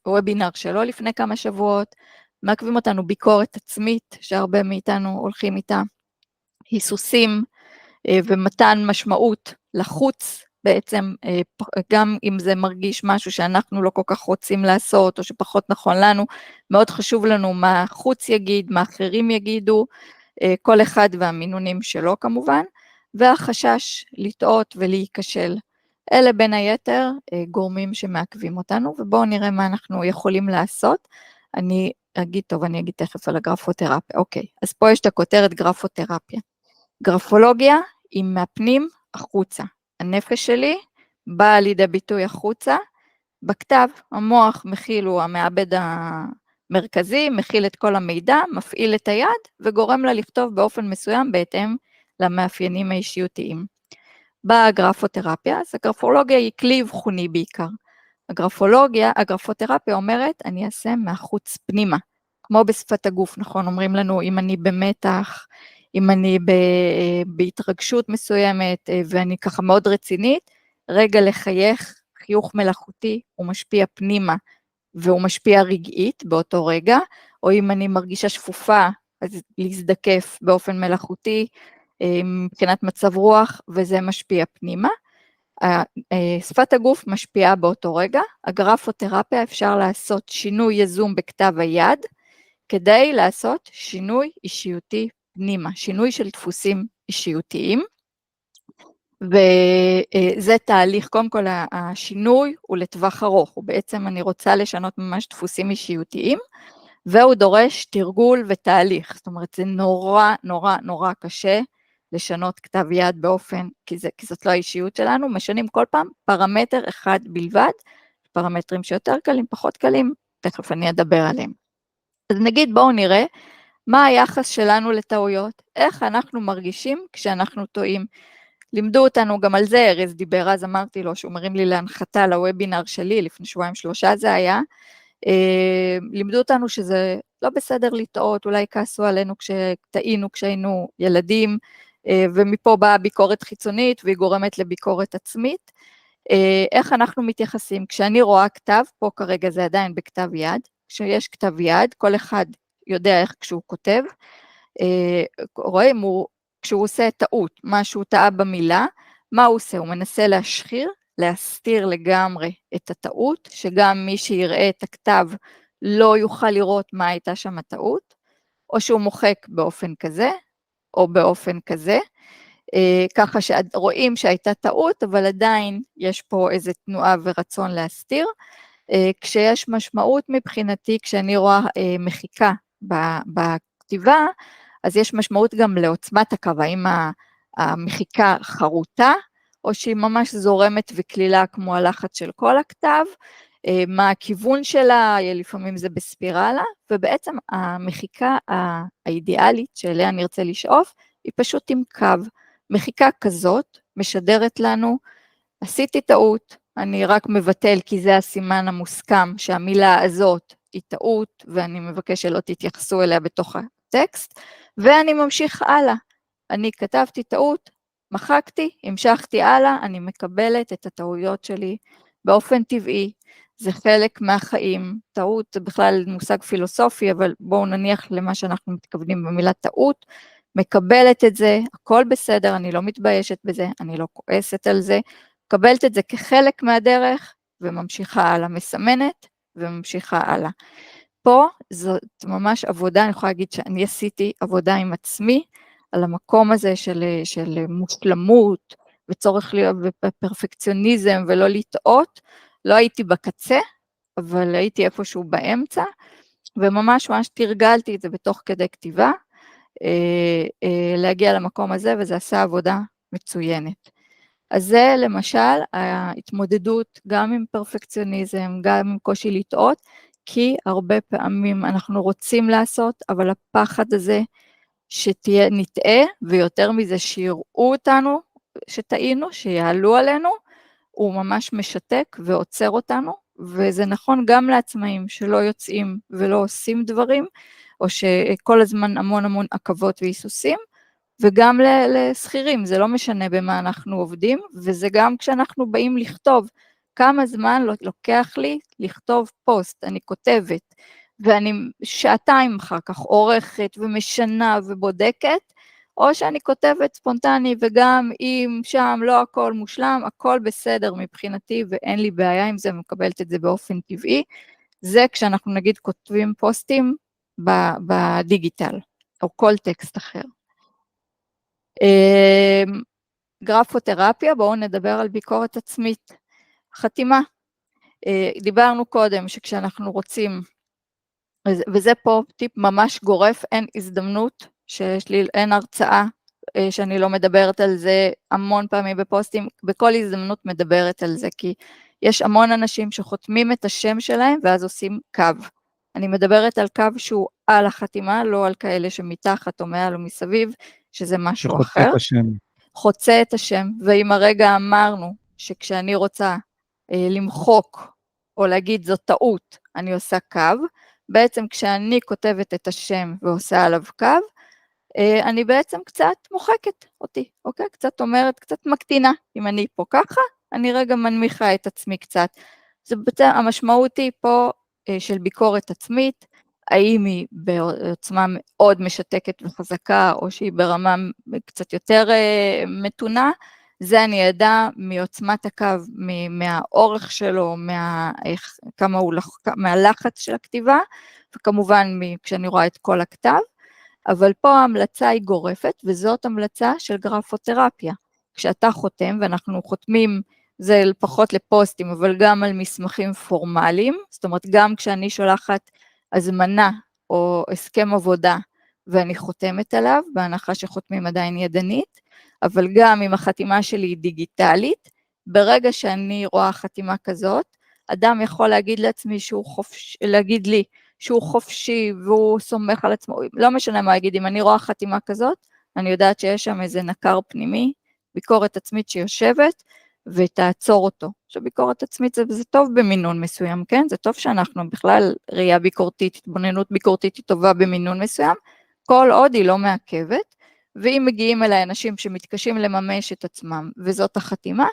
בוובינר שלו לפני כמה שבועות, מעכבים אותנו ביקורת עצמית, שהרבה מאיתנו הולכים איתה, היסוסים ומתן משמעות לחוץ, בעצם גם אם זה מרגיש משהו שאנחנו לא כל כך רוצים לעשות, או שפחות נכון לנו, מאוד חשוב לנו מה חוץ יגיד, מה אחרים יגידו, כל אחד והמינונים שלו כמובן, והחשש לטעות ולהיכשל. אלה בין היתר גורמים שמעכבים אותנו, ובואו נראה מה אנחנו יכולים לעשות. אני אגיד תכף על הגרפותרפיה. אוקיי, אז פה יש את הכותרת גרפותרפיה. גרפולוגיה היא מהפנים החוצה. הנפש שלי באה לידי ביטוי החוצה, בכתב המוח מכיל, הוא המעבד המרכזי, מכיל את כל המידע, מפעיל את היד וגורם לה לכתוב באופן מסוים בהתאם למאפיינים האישיותיים. בגרפותרפיה, אז הגרפולוגיה היא כלי אבחוני בעיקר. הגרפותרפיה אומרת, אני אעשה מהחוץ פנימה, כמו בשפת הגוף, נכון? אומרים לנו, אם אני במתח, אם אני בהתרגשות מסוימת, ואני ככה מאוד רצינית, רגע לחייך, חיוך מלאכותי, הוא משפיע פנימה, והוא משפיע רגעית באותו רגע, או אם אני מרגישה שפופה, אז להזדקף באופן מלאכותי, מבחינת מצב רוח, וזה משפיע פנימה. שפת הגוף משפיעה באותו רגע, הגרפותרפיה אפשר לעשות שינוי יזום בכתב היד, כדי לעשות שינוי אישיותי פנימה, שינוי של דפוסים אישיותיים, וזה תהליך, קודם כל השינוי הוא לטווח ארוך, הוא בעצם אני רוצה לשנות ממש דפוסים אישיותיים, והוא דורש תרגול ותהליך, זאת אומרת זה נורא נורא נורא קשה, לשנות כתב יד באופן, כי זאת לא האישיות שלנו, משנים כל פעם פרמטר אחד בלבד, פרמטרים שיותר קלים, פחות קלים, תכף אני אדבר עליהם. אז נגיד בואו נראה, מה היחס שלנו לטעויות, איך אנחנו מרגישים כשאנחנו טועים. לימדו אותנו גם על זה, ארז דיבר, אז אמרתי לו שהוא מרים לי להנחתה לוובינר שלי, לפני 2-3 זה היה, לימדו אותנו שזה לא בסדר לטעות, אולי כעסו עלינו כשטעינו, כשהיינו ילדים, ומפה באה ביקורת חיצונית, והיא גורמת לביקורת עצמית. איך אנחנו מתייחסים? כשאני רואה כתב, פה כרגע זה עדיין בכתב יד, כשיש כתב יד, כל אחד יודע איך כשהוא כותב, רואים, כשהוא עושה טעות, משהו טעה במילה, מה הוא עושה? הוא מנסה להשחיר, להסתיר לגמרי את הטעות, שגם מי שיראה את הכתב לא יוכל לראות מה הייתה שם הטעות, או שהוא מוחק באופן כזה, או באופן כזה, ככה שרואים שהייתה טעות, אבל עדיין יש פה איזו תנועה ורצון להסתיר, כשיש משמעות מבחינתי, כשאני רואה מחיקה בכתיבה, אז יש משמעות גם לעוצמת הקו, האם המחיקה חרוטה, או שהיא ממש זורמת וכלילה כמו הלחץ של כל הכתב, מה הכיוון שלה, לפעמים זה בספירלה, ובעצם המחיקה האידיאלית שאליה נרצה לשאוף, היא פשוט עם קו. מחיקה כזאת משדרת לנו, עשיתי טעות, אני רק מבטל כי זה הסימן המוסכם שהמילה הזאת היא טעות, ואני מבקש שלא תתייחסו אליה בתוך הטקסט, ואני ממשיך הלאה. אני כתבתי טעות, מחקתי, המשכתי הלאה, אני מקבלת את הטעויות שלי באופן טבעי, זה חלק מהחיים, טעות זה בכלל מושג פילוסופי, אבל בואו נניח למה שאנחנו מתכוונים במילה טעות, מקבלת את זה, הכל בסדר, אני לא מתביישת בזה, אני לא כועסת על זה, מקבלת את זה כחלק מהדרך, וממשיכה הלאה, מסמנת, וממשיכה הלאה. פה זאת ממש עבודה, אני יכולה להגיד שאני עשיתי עבודה עם עצמי, על המקום הזה של מושלמות, וצורך להיות בפרפקציוניזם, ולא לטעות, לא הייתי בקצה, אבל הייתי איפשהו באמצע, וממש תרגלתי את זה בתוך כדי כתיבה, להגיע למקום הזה, וזה עשה עבודה מצוינת. אז זה למשל ההתמודדות גם עם פרפקציוניזם, גם עם קושי לטעות, כי הרבה פעמים אנחנו רוצים לעשות, אבל הפחד הזה שתהיה נטעה, ויותר מזה שיראו אותנו, שטעינו, שיעלו עלינו, הוא ממש משתק ועוצר אותנו, וזה נכון גם לעצמאים שלא יוצאים ולא עושים דברים, או שכל הזמן המון עכבות והיסוסים, וגם לשכירים, זה לא משנה במה אנחנו עובדים, וזה גם כשאנחנו באים לכתוב, כמה זמן לוקח לי לכתוב פוסט, אני כותבת, ואני שעתיים אחר כך עורכת ומשנה ובודקת, או שאני כותבת ספונטני, וגם אם שם לא הכל מושלם, הכל בסדר מבחינתי, ואין לי בעיה עם זה, מקבלת את זה באופן טבעי, זה כשאנחנו נגיד כותבים פוסטים בדיגיטל, או כל טקסט אחר. גרפותרפיה, בואו נדבר על ביקורת עצמית. חתימה, דיברנו קודם שכשאנחנו רוצים, וזה פה טיפ ממש גורף, אין הזדמנות שיש לי, אין הרצאה שאני לא מדברת על זה המון פעמים בפוסטים, בכל הזדמנות מדברת על זה, כי יש המון אנשים שחותמים את השם שלהם ואז עושים קו. אני מדברת על קו שהוא על החתימה, לא על כאלה שמתחת או מעל או מסביב, שזה משהו אחר. שחוצה את השם. חוצה את השם, ואם הרגע אמרנו שכשאני רוצה למחוק או להגיד זו טעות, אני עושה קו, בעצם כשאני כותבת את השם ועושה עליו קו, אני בעצם קצת מוחקת אותי, אוקיי? קצת אומרת, קצת מקטינה. אם אני פה ככה, אני רגע מנמיכה את עצמי קצת. זה בעצם, המשמעות היא פה של ביקורת עצמית, האם היא בעוצמה מאוד משתקת וחזקה, או שהיא ברמה קצת יותר מתונה, זה אני ידע מעוצמת הקו, מהאורך שלו, מהלחץ של הכתיבה, וכמובן כשאני רואה את כל הכתב, אבל פה ההמלצה היא גורפת, וזאת המלצה של גרפותרפיה. כשאתה חותם, ואנחנו חותמים, זה פחות לפוסטים, אבל גם על מסמכים פורמליים, זאת אומרת, גם כשאני שולחת הזמנה או הסכם עבודה, ואני חותמת עליו, בהנחה שחותמים עדיין ידנית, אבל גם אם החתימה שלי היא דיגיטלית, ברגע שאני רואה חתימה כזאת, אדם יכול להגיד לעצמי להגיד לי שהוא חופשי והוא סומך על עצמו, לא משנה מה יגיד, אם אני רואה חתימה כזאת, אני יודעת שיש שם איזה נקר פנימי, ביקורת עצמית שיושבת, ותעצור אותו. שביקורת עצמית זה טוב במינון מסוים, כן? זה טוב שאנחנו בכלל ראייה ביקורתית, התבוננות ביקורתית היא טובה במינון מסוים, כל עוד היא לא מעכבת, ואם מגיעים אליי אנשים שמתקשים לממש את עצמם, וזאת החתימה,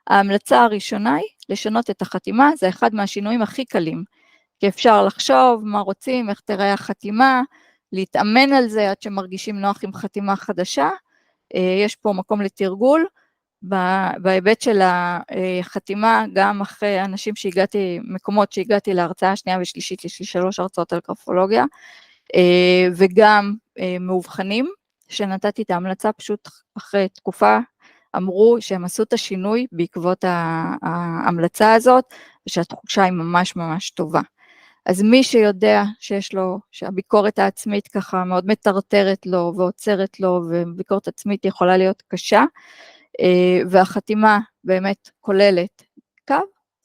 ההמלצה הראשונה היא לשנות את החתימה, זה אחד מהשינויים הכי קלים, כי אפשר לחשוב מה רוצים, איך תראה החתימה, להתאמן על זה עד שמרגישים נוח עם חתימה חדשה, יש פה מקום לתרגול, בהיבט של החתימה, גם אחרי אנשים מקומות שהגעתי להרצאה שנייה ושלישית, יש לי 3 הרצאות על גרפולוגיה, וגם מאובחנים, שנתתי את ההמלצה פשוט אחרי תקופה, אמרו שהם עשו את השינוי בעקבות ההמלצה הזאת, ושהתחושה היא ממש ממש טובה. אז מי שיודע שיש לו, שהביקורת העצמית ככה מאוד מטרטרת לו ועוצרת לו, וביקורת עצמית יכולה להיות קשה, והחתימה באמת כוללת קו,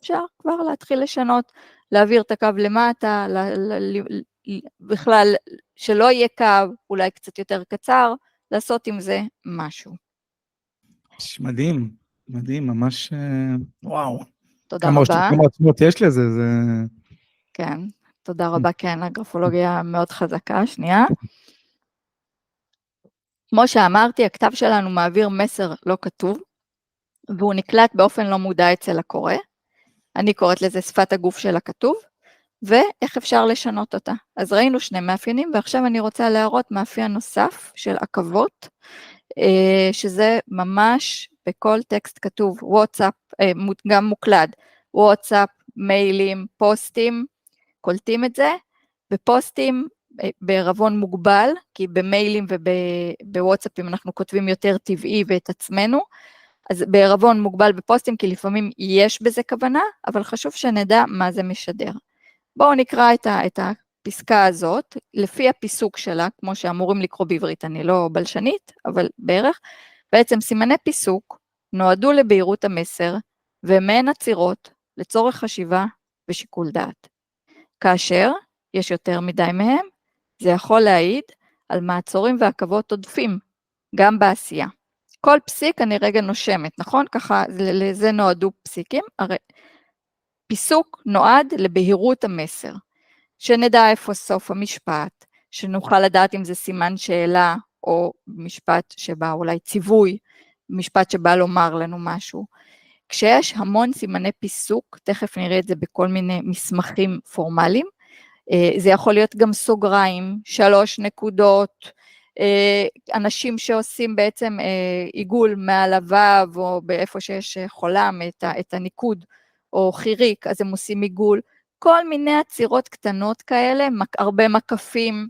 אפשר כבר להתחיל לשנות, להעביר את הקו למטה, בכלל שלא יהיה קו, אולי קצת יותר קצר, לעשות עם זה משהו. מדהים, מדהים, ממש, וואו. תודה רבה. כמה עצמות יש לזה, זה... כן, תודה רבה, כן, הגרפולוגיה מאוד חזקה, שנייה. כמו שאמרתי, הכתב שלנו מעביר מסר לא כתוב, והוא נקלט באופן לא מודע אצל הקורא, אני קוראת לזה שפת הגוף של הכתוב, ואיך אפשר לשנות אותה. אז ראינו 2 מאפיינים, ועכשיו אני רוצה להראות מאפיין נוסף של עקבות, שזה ממש בכל טקסט כתוב, וואטסאפ, גם מוקלד, וואטסאפ, מיילים, פוסטים, קולטים את זה, בפוסטים בערבון מוגבל, כי במיילים ובוואטסאפים אנחנו כותבים יותר טבעי ואת עצמנו, אז בערבון מוגבל בפוסטים, כי לפעמים יש בזה כוונה, אבל חשוב שנדע מה זה משדר. בואו נקרא את הפסקה הזאת, לפי הפיסוק שלה, כמו שאמורים לקרוא בעברית, אני לא בלשנית, אבל בערך, בעצם סימני פיסוק נועדו לבהירות המסר, ומהן עצירות לצורך חשיבה ושיקול דעת. כאשר יש יותר מדי מהם, זה יכול להעיד על מעצורים ועכבות עודפים, גם בעשייה. כל פסיק אני רגע נושמת, נכון? ככה לזה נועדו פסיקים, הרי פיסוק נועד לבהירות המסר, שנדע איפה סוף המשפט, שנוכל לדעת אם זה סימן שאלה או משפט שבא אולי ציווי, משפט שבא לומר לנו משהו. כשיש המון סימני פיסוק, תכף נראה את זה בכל מיני מסמכים פורמליים, זה יכול להיות גם סוגריים, 3 נקודות, אנשים שעושים בעצם עיגול מעל הוו, או באיפה שיש חולם את הניקוד, או חיריק, אז הם עושים עיגול, כל מיני עצירות קטנות כאלה, הרבה מקפים,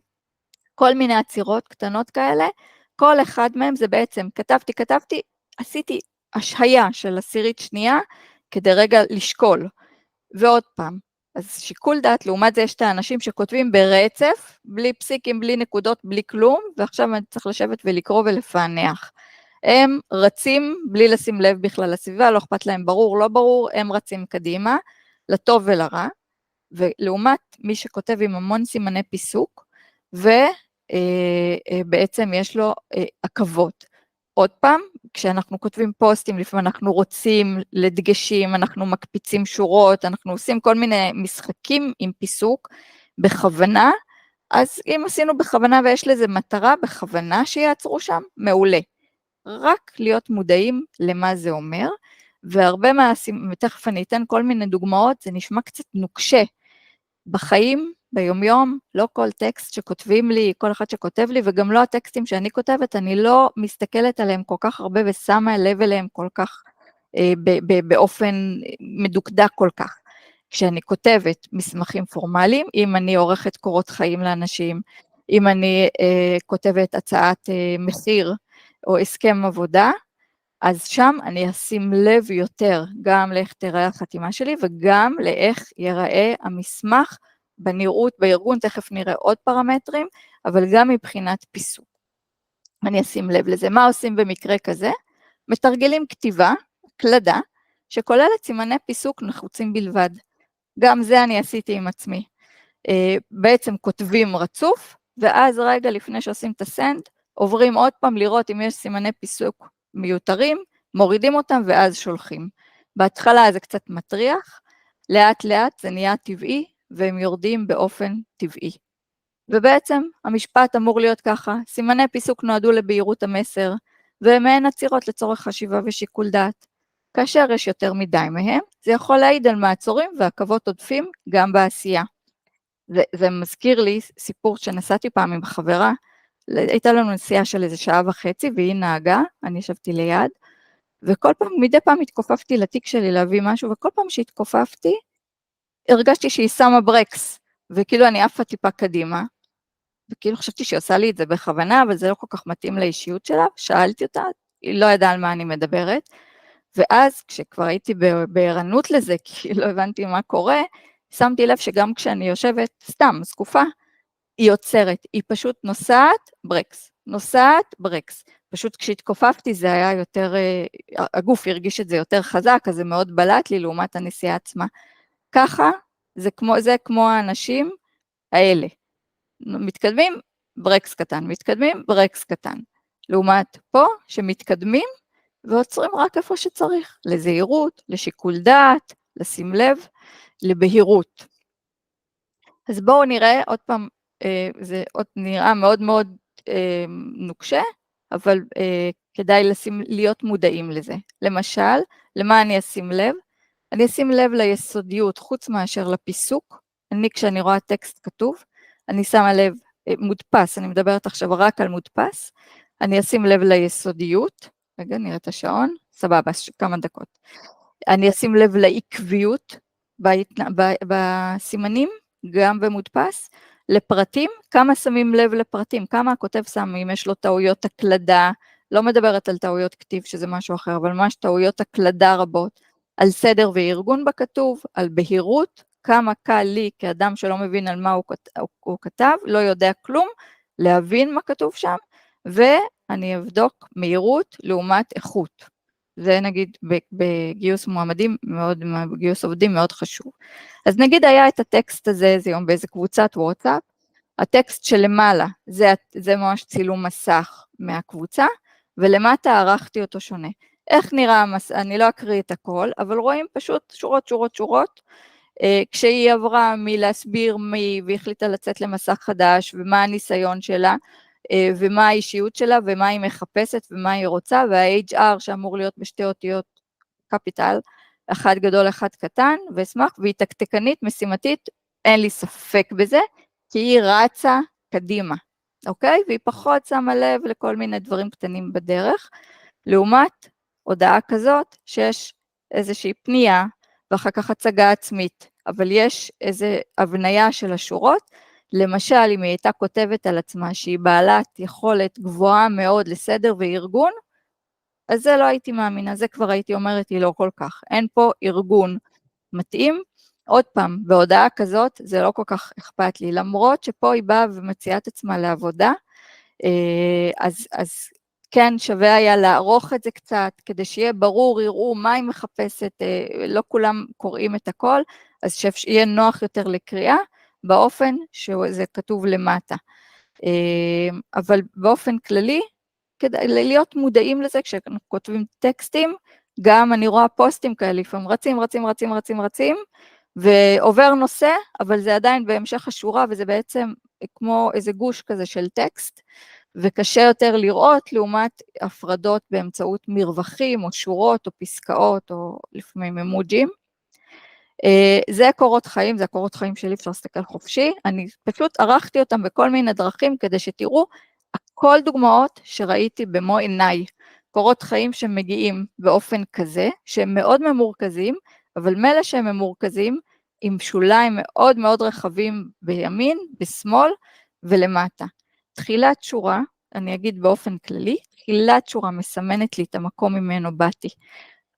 כל מיני עצירות קטנות כאלה, כל אחד מהם זה בעצם, כתבתי, עשיתי השהיה של 10 כדי רגע לשקול, ועוד פעם, אז שיקול דעת, לעומת זה יש את האנשים שכותבים ברצף, בלי פסיקים, בלי נקודות, בלי כלום, ועכשיו אני צריך לשבת ולקרוא ולפענח. הם רצים בלי לשים לב בכלל לסביבה, לא אכפת להם ברור, לא ברור, הם רצים קדימה, לטוב ולרע, ולעומת מי שכותב עם המון סימני פיסוק, ובעצם יש לו עקבות. עוד פעם, כשאנחנו כותבים פוסטים, לפעמים אנחנו רוצים לדגשים, אנחנו מקפיצים שורות, אנחנו עושים כל מיני משחקים עם פיסוק בכוונה, אז אם עשינו בכוונה ויש לזה מטרה בכוונה שיעצרו שם, מעולה. רק להיות מודעים למה זה אומר, והרבה תכף אני אתן כל מיני דוגמאות, זה נשמע קצת נוקשה. בחיים, ביומיום, לא כל טקסט שכותבים לי, כל אחד שכותב לי, וגם לא הטקסטים שאני כותבת, אני לא מסתכלת עליהם כל כך הרבה, ושמה לב אליהם כל כך, באופן מדוקדק כל כך. כשאני כותבת מסמכים פורמליים, אם אני עורכת קורות חיים לאנשים, אם אני כותבת הצעת מחיר, או הסכם עבודה, אז שם אני אשים לב יותר גם לאיך תראה החתימה שלי, וגם לאיך ייראה המסמך בנראות, בארגון, תכף נראה עוד פרמטרים, אבל גם מבחינת פיסוק. אני אשים לב לזה. מה עושים במקרה כזה? מתרגלים כתיבה, קלדה, שכוללת סימני פיסוק נחוצים בלבד. גם זה אני עשיתי עם עצמי. בעצם כותבים רצוף, ואז רגע לפני שעושים את הסנד, עוברים עוד פעם לראות אם יש סימני פיסוק מיותרים, מורידים אותם ואז שולחים. בהתחלה זה קצת מטריח, לאט לאט זה נהיה טבעי, והם יורדים באופן טבעי. ובעצם המשפט אמור להיות ככה, סימני פיסוק נועדו לבהירות המסר, ומהן עצירות לצורך חשיבה ושיקול דעת. כאשר יש יותר מדי מהם, זה יכול להעיד על מעצורים ועכבות עודפים גם בעשייה. זה מזכיר לי סיפור שנסעתי פעם עם חברה, הייתה לנו נסיעה של איזה 1.5 שעה, והיא נהגה, אני ישבתי ליד, וכל פעם, מדי פעם התכופפתי לתיק שלי להביא משהו, וכל פעם שהתכופפתי, הרגשתי שהיא שמה ברקס, וכאילו אני עפה טיפה קדימה, וכאילו חשבתי שהיא עושה לי את זה בכוונה, אבל זה לא כל כך מתאים לאישיות שלה, שאלתי אותה, היא לא ידעה על מה אני מדברת, ואז כשכבר הייתי בערנות לזה, כי לא הבנתי מה קורה, שמתי לב שגם כשאני יושבת סתם, זקופה, היא עוצרת, היא פשוט נוסעת ברקס, פשוט כשהתכופפתי זה היה יותר, הגוף הרגיש את זה יותר חזק, אז זה מאוד בלט לי לעומת הנסיעה עצמה. ככה, זה כמו האנשים האלה, מתקדמים, ברקס קטן, לעומת פה שמתקדמים ועוצרים רק איפה שצריך, לזהירות, לשיקול דעת, לשים לב, לבהירות. אז בואו נראה עוד פעם, זה עוד נראה מאוד מאוד נוקשה, אבל כדאי להיות מודעים לזה. למשל, למה אני אשים לב? אני אשים לב ליסודיות, חוץ מאשר לפיסוק. כשאני רואה טקסט כתוב, אני שמה לב, מודפס, אני מדברת עכשיו רק על מודפס, אני אשים לב ליסודיות, רגע, נראה את השעון, סבבה, כמה דקות. אני אשים לב לעקביות בסימנים, גם במודפס, לפרטים, כמה שמים לב לפרטים, כמה הכותב שם, אם יש לו טעויות הקלדה, לא מדברת על טעויות כתיב שזה משהו אחר, אבל ממש טעויות הקלדה רבות, על סדר וארגון בכתוב, על בהירות, כמה קל לי כאדם שלא מבין על מה הוא כתב, לא יודע כלום, להבין מה כתוב שם, ואני אבדוק מהירות לעומת איכות. זה נגיד בגיוס מועמדים, בגיוס עובדים מאוד חשוב. אז נגיד היה את הטקסט הזה, זה יום באיזה קבוצת וואטסאפ, הטקסט שלמעלה, זה ממש צילום מסך מהקבוצה, ולמטה ערכתי אותו שונה. איך נראה המסך, אני לא אקריא את הכל, אבל רואים פשוט שורות, כשהיא עברה מלהסביר והחליטה לצאת למסך חדש, ומה הניסיון שלה, ומה האישיות שלה, ומה היא מחפשת, ומה היא רוצה, וה-HR שאמור להיות בשתי אותיות קפיטל, אחד גדול, אחד קטן, ואשמח, והיא תקתקנית, משימתית, אין לי ספק בזה, כי היא רצה קדימה, אוקיי? והיא פחות שמה לב לכל מיני דברים קטנים בדרך, לעומת הודעה כזאת, שיש איזושהי פנייה, ואחר כך הצגה עצמית, אבל יש איזו הבניה של השורות, למשל, אם היא הייתה כותבת על עצמה, שהיא בעלת יכולת גבוהה מאוד לסדר וארגון, אז זה לא הייתי מאמינה, זה כבר הייתי אומרת, היא לא כל כך. אין פה ארגון מתאים. עוד פעם, בהודעה כזאת, זה לא כל כך אכפת לי, למרות שפה היא באה ומציעה את עצמה לעבודה, אז כן, שווה היה לערוך את זה קצת, כדי שיהיה ברור, יראו מה היא מחפשת, לא כולם קוראים את הכל, אז שיהיה נוח יותר לקריאה, באופן שזה כתוב למטה. אבל באופן כללי, כדי להיות מודעים לזה, כשאנחנו כותבים טקסטים, גם אני רואה פוסטים כאלה, לפעמים רצים, ועובר נושא, אבל זה עדיין בהמשך השורה, וזה בעצם כמו איזה גוש כזה של טקסט, וקשה יותר לראות לעומת הפרדות באמצעות מרווחים, או שורות, או פסקאות, או לפעמים אמוג'ים. זה קורות חיים, זה הקורות חיים שלי, אפשר להסתכל חופשי, אני פשוט ערכתי אותם בכל מיני דרכים, כדי שתראו, הכל דוגמאות שראיתי במו עיניי, קורות חיים שמגיעים באופן כזה, שהם מאוד ממורכזים, אבל מלא שהם ממורכזים, עם שוליים מאוד מאוד רחבים בימין, בשמאל ולמטה. תחילת שורה, אני אגיד באופן כללי, תחילת שורה מסמנת לי את המקום ממנו באתי.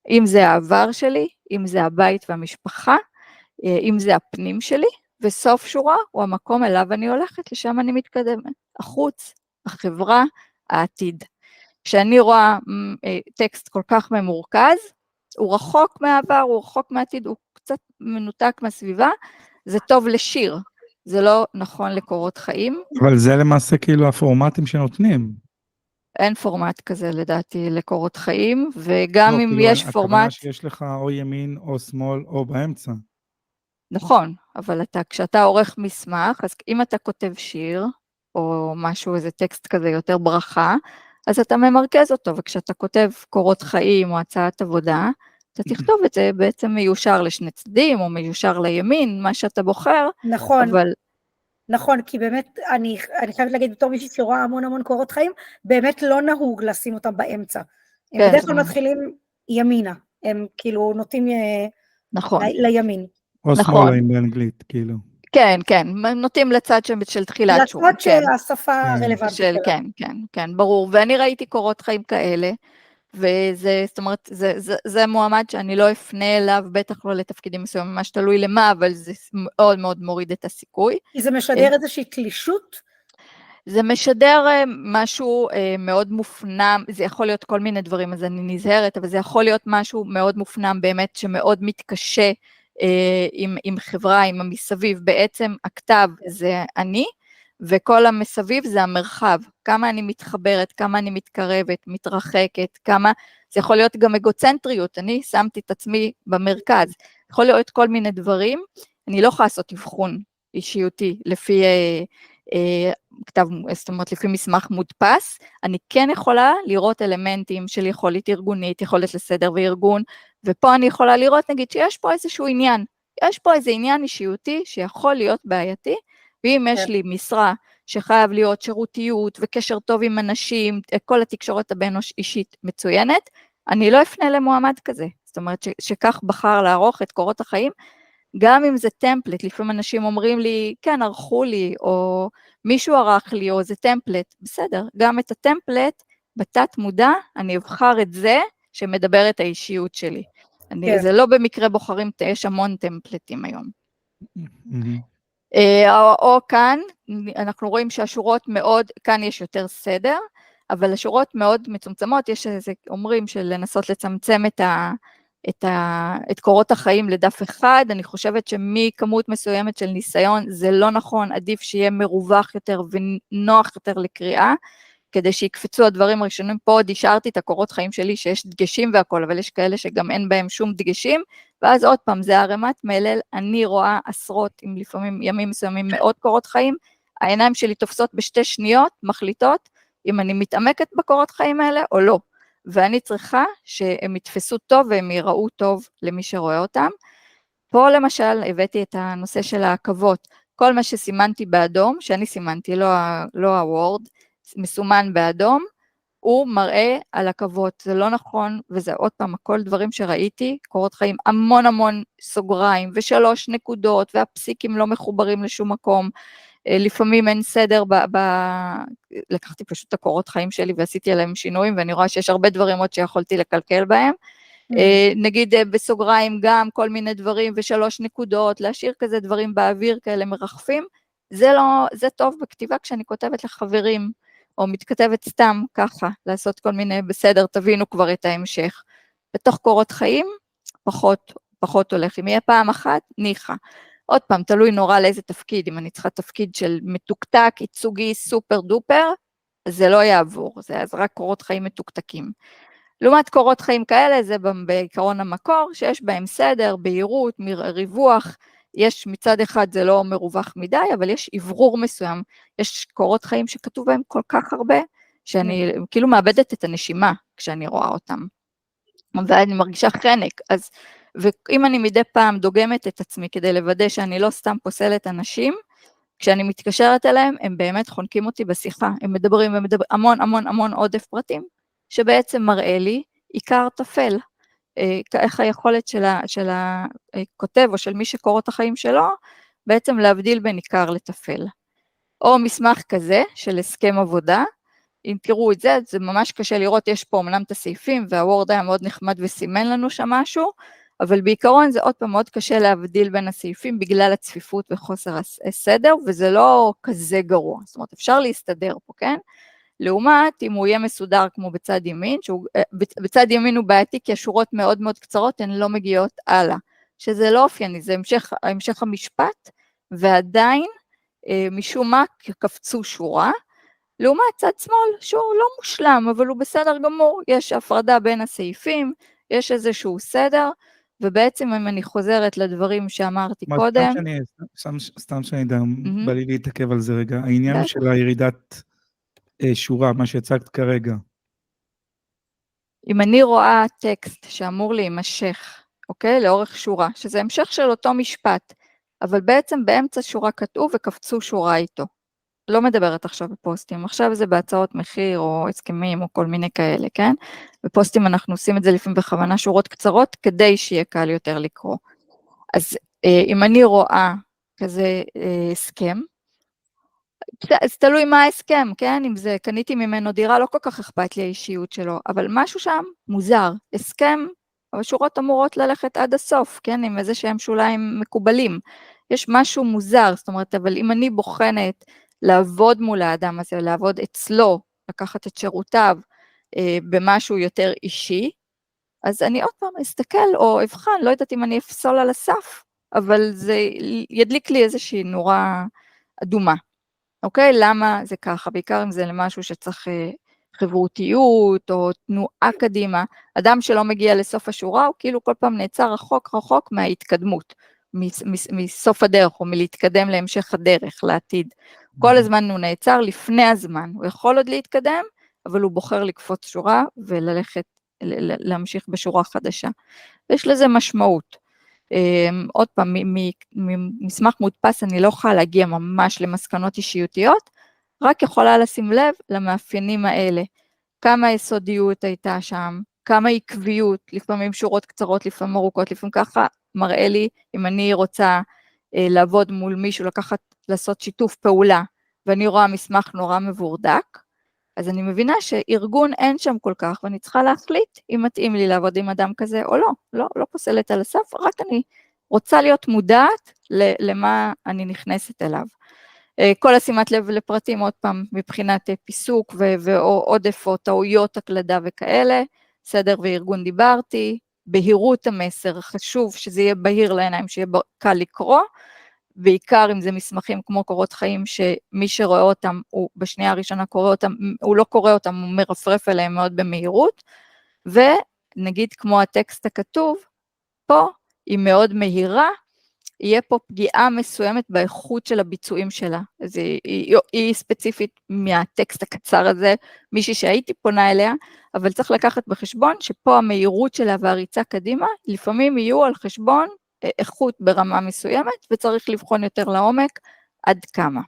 אם זה העבר שלי, אם זה הבית והמשפחה, אם זה הפנים שלי, וסוף שורה הוא המקום אליו אני הולכת, לשם אני מתקדמת. החוץ, החברה, העתיד. כשאני רואה טקסט כל כך ממורכז, הוא רחוק מהעבר, הוא רחוק מהעתיד, הוא קצת מנותק מהסביבה, זה טוב לשיר, זה לא נכון לקורות חיים. אבל זה למעשה כאילו הפורמטים שנותנים. אין פורמט כזה לדעתי לקורות חיים, וגם לא, אם כאילו, יש הכוונה פורמט... שיש לך או ימין או שמאל או באמצע. נכון, אבל כשאתה עורך מסמך, אז אם אתה כותב שיר, או משהו, איזה טקסט כזה יותר ברכה, אז אתה ממרכז אותו, וכשאתה כותב קורות חיים או הצעת עבודה, אתה תכתוב את זה בעצם מיושר לשני צדדים, או מיושר לימין, מה שאתה בוחר, נכון, אבל... נכון, כי באמת, אני חייבת להגיד, בתור מישהי שרואה המון קורות חיים, באמת לא נהוג לשים אותם באמצע. הם כן, בדרך כלל מתחילים ימינה, הם כאילו נוטים נכון. לימין. או נכון. שמאלה עם באנגלית, כאילו. כן, כן, נוטים לצד של תחילת שורה. לצד שהשפה הרלוונטית שלה. כן, ברור. ואני ראיתי קורות חיים כאלה, וזה, זאת אומרת, זה מועמד שאני לא אפנה אליו, בטח לא לתפקידים מסוימים, ממש תלוי למה, אבל זה מאוד מאוד מוריד את הסיכוי. כי זה משדר איזושהי תלישות? זה משדר משהו מאוד מופנם, זה יכול להיות כל מיני דברים, אז אני נזהרת, אבל זה יכול להיות משהו מאוד מופנם באמת, שמאוד מתקשה עם חברה, עם המסביב, בעצם הכתב זה אני, וכל המסביב זה המרחב, כמה אני מתחברת, כמה אני מתקרבת, מתרחקת, כמה, זה יכול להיות גם אגוצנטריות, אני שמתי את עצמי במרכז, יכול להיות כל מיני דברים, אני לא יכולה לעשות אבחון אישיותי לפי כתב, זאת אומרת לפי מסמך מודפס, אני כן יכולה לראות אלמנטים של יכולת ארגונית, יכולת לסדר וארגון, ופה אני יכולה לראות נגיד שיש פה איזשהו עניין, יש פה איזה עניין אישיותי שיכול להיות בעייתי, ואם יש לי משרה שחייב להיות שירותיות וקשר טוב עם אנשים, כל התקשורת הבין אישית מצוינת, אני לא אפנה למועמד כזה, זאת אומרת שכך בחר לערוך את קורות החיים, גם אם זה טמפלט, לפעמים אנשים אומרים לי, כן, ערכו לי, או מישהו ערך לי, או זה טמפלט, בסדר, גם את הטמפלט, בתת מודע, אני אבחר את זה, שמדבר את האישיות שלי. זה לא במקרה בוחרים, יש המון טמפלטים היום. או כאן, אנחנו רואים שהשורות מאוד, כאן יש יותר סדר, אבל השורות מאוד מצומצמות, יש איזה, אומרים של לנסות לצמצם את קורות החיים לדף אחד, אני חושבת שמכמות מסוימת של ניסיון, זה לא נכון, עדיף שיהיה מרווח יותר ונוח יותר לקריאה, כדי שיקפצו הדברים הראשונים, פה עוד השארתי את הקורות חיים שלי, שיש דגשים והכל, אבל יש כאלה שגם אין בהם שום דגשים, ואז עוד פעם, זה הרמת מלל, אני רואה עשרות, עם לפעמים ימים מסוימים, מאות קורות חיים, העיניים שלי תופסות בשתי שניות, מחליטות אם אני מתעמקת בקורות חיים האלה או לא, ואני צריכה שהם יתפסו טוב והם ייראו טוב למי שרואה אותם. פה למשל הבאתי את הנושא של העקבות, כל מה שסימנתי באדום, שאני סימנתי, לא הוורד, מסומן באדום, הוא מראה על עקבות, זה לא נכון, וזה עוד פעם, הכל דברים שראיתי, קורות חיים המון המון סוגריים, ו3 נקודות, והפסיקים לא מחוברים לשום מקום, לפעמים אין סדר, לקחתי פשוט את הקורות חיים שלי, ועשיתי עליהם שינויים, ואני רואה שיש הרבה דברים עוד שיכולתי לקלקל בהם, נגיד בסוגריים גם כל מיני דברים, ו3 נקודות, להשאיר כזה דברים באוויר, כאלה מרחפים, זה טוב בכתיבה כשאני כותבת לחברים, או מתכתבת סתם ככה, לעשות כל מיני בסדר, תבינו כבר את ההמשך. בתוך קורות חיים, פחות הולך. אם יהיה פעם אחת, ניחה. עוד פעם, תלוי נורא לאיזה תפקיד, אם אני צריכה תפקיד של מתוקתק, ייצוגי, סופר דופר, זה לא יעבור, אז רק קורות חיים מתוקתקים. לעומת קורות חיים כאלה, זה בעיקרון המקור, שיש בהם סדר, בהירות, ריווח, יש מצד אחד זה לא מרווח מדי, אבל יש עברור מסוים, יש קורות חיים שכתוב בהם כל כך הרבה, שאני כאילו מאבדת את הנשימה כשאני רואה אותם, ואני מרגישה חנק, ואם אני מדי פעם דוגמת את עצמי כדי לוודא שאני לא סתם פוסלת אנשים, כשאני מתקשרת אליהם, הם באמת חונקים אותי בשיחה, הם מדברים המון עודף פרטים, שבעצם מראה לי עיקר תפל, איך היכולת של הכותב או של מי שקורא את החיים שלו, בעצם להבדיל בין עיקר לטפל. או מסמך כזה של הסכם עבודה, אם תראו את זה, זה ממש קשה לראות, יש פה אמנם את הסעיפים, והוורד היה מאוד נחמד וסימן לנו שם משהו, אבל בעיקרון זה עוד פעם מאוד קשה להבדיל בין הסעיפים, בגלל הצפיפות וחוסר הסדר, וזה לא כזה גרוע, זאת אומרת אפשר להסתדר פה, כן? לעומת אם הוא יהיה מסודר כמו בצד ימין, בצד ימין הוא בעייתי כי השורות מאוד מאוד קצרות, הן לא מגיעות הלאה, שזה לא אופייני, זה המשך המשפט, ועדיין משום מה קפצו שורה, לעומת צד שמאל שהוא לא מושלם, אבל הוא בסדר גמור, יש הפרדה בין הסעיפים, יש איזשהו סדר, ובעצם אם אני חוזרת לדברים שאמרתי קודם, סתם שאני יודע, בא לי להתעכב על זה רגע, העניין של הירידת שורה, מה שהצגת כרגע. אם אני רואה טקסט שאמור להימשך, אוקיי, לאורך שורה, שזה המשך של אותו משפט, אבל בעצם באמצע שורה כתוב וקפצו שורה איתו. לא מדברת עכשיו בפוסטים, עכשיו זה בהצעות מחיר או הסכמים או כל מיני כאלה, כן? בפוסטים אנחנו עושים את זה לפעמים בכוונה שורות קצרות, כדי שיהיה קל יותר לקרוא. אז אם אני רואה כזה הסכם, אז תלוי מה ההסכם, כן? אם זה קניתי ממנו דירה, לא כל כך אכפת לי האישיות שלו, אבל משהו שם מוזר, הסכם, אבל שורות אמורות ללכת עד הסוף, כן? עם איזה שהם שוליים מקובלים. יש משהו מוזר, זאת אומרת, אבל אם אני בוחנת לעבוד מול האדם הזה, לעבוד אצלו, לקחת את שירותיו במשהו יותר אישי, אז אני עוד פעם אסתכל או אבחן, לא יודעת אם אני אפסול על הסף, אבל זה ידליק לי איזושהי נורה אדומה. אוקיי? למה זה ככה? בעיקר אם זה למשהו שצריך חברותיות או תנועה קדימה, אדם שלא מגיע לסוף השורה, הוא כאילו כל פעם נעצר רחוק מההתקדמות, מסוף הדרך או מלהתקדם להמשך הדרך, לעתיד. כל הזמן הוא נעצר לפני הזמן, הוא יכול עוד להתקדם, אבל הוא בוחר לקפוץ שורה וללכת, להמשיך בשורה חדשה. ויש לזה משמעות. עוד פעם, ממסמך מודפס אני לא יכולה להגיע ממש למסקנות אישיותיות, רק יכולה לשים לב למאפיינים האלה, כמה יסודיות הייתה שם, כמה עקביות, לפעמים שורות קצרות, לפעמים ארוכות, לפעמים ככה מראה לי, אם אני רוצה לעבוד מול מישהו, לעשות שיתוף פעולה, ואני רואה מסמך נורא מבורדק, אז אני מבינה שארגון אין שם כל כך, ואני צריכה להחליט אם מתאים לי לעבוד עם אדם כזה או לא פוסלת על הסף, רק אני רוצה להיות מודעת למה אני נכנסת אליו. כל השימת לב לפרטים, עוד פעם, מבחינת פיסוק ועודף או טעויות הקלדה וכאלה, סדר וארגון דיברתי, בהירות המסר, חשוב שזה יהיה בהיר לעיניים, שיהיה קל לקרוא, בעיקר אם זה מסמכים כמו קורות חיים, שמי שרואה אותם, הוא בשנייה הראשונה קורא אותם, הוא לא קורא אותם, הוא מרפרף אליהם מאוד במהירות, ונגיד כמו הטקסט הכתוב, פה היא מאוד מהירה, יהיה פה פגיעה מסוימת באיכות של הביצועים שלה. אז היא ספציפית מהטקסט הקצר הזה, מישהי שהייתי פונה אליה, אבל צריך לקחת בחשבון שפה המהירות שלה והריצה קדימה, לפעמים יהיו על חשבון איכות ברמה מסוימת, וצריך לבחון יותר לעומק עד כמה.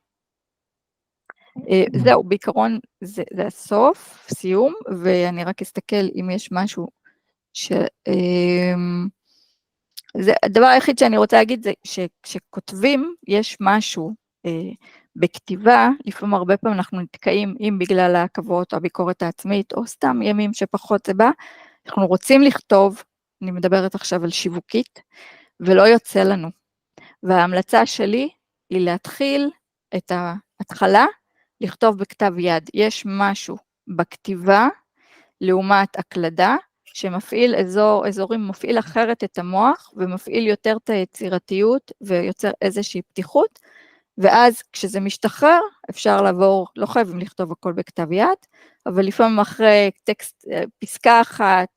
זהו, בעיקרון זה הסוף, סיום, ואני רק אסתכל אם יש משהו הדבר היחיד שאני רוצה להגיד זה שכשכותבים יש משהו בכתיבה, לפעמים הרבה פעמים אנחנו נתקעים, אם בגלל העכבות או הביקורת העצמית, או סתם ימים שפחות זה בא, אנחנו רוצים לכתוב, אני מדברת עכשיו על שיווקית, ולא יוצא לנו. וההמלצה שלי היא להתחיל את ההתחלה, לכתוב בכתב יד. יש משהו בכתיבה, לעומת הקלדה, שמפעיל אזורים, מפעיל אחרת את המוח, ומפעיל יותר את היצירתיות, ויוצר איזושהי פתיחות, ואז כשזה משתחרר, אפשר לעבור, לא חייבים לכתוב הכל בכתב יד, אבל לפעמים אחרי טקסט, פסקה אחת,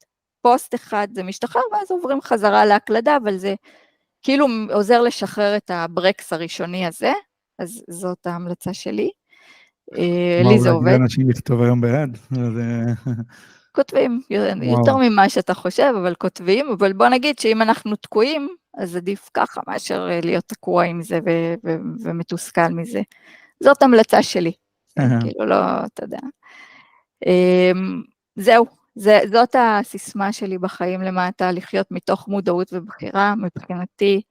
פוסט אחד, זה משתחרר, ואז עוברים חזרה להקלדה, אבל זה כאילו עוזר לשחרר את הברקס הראשוני הזה, אז זאת ההמלצה שלי. לי זה עובד. אנשים לכתוב היום ביד. כותבים, יותר ממה שאתה חושב, אבל כותבים, אבל בוא נגיד שאם אנחנו תקועים, אז עדיף ככה מאשר להיות תקוע עם זה ומתוסכל מזה. זאת המלצה שלי, כאילו לא, אתה יודע. זהו, זאת הסיסמה שלי בחיים למטה, לחיות מתוך מודעות ובחירה, מבחינתי,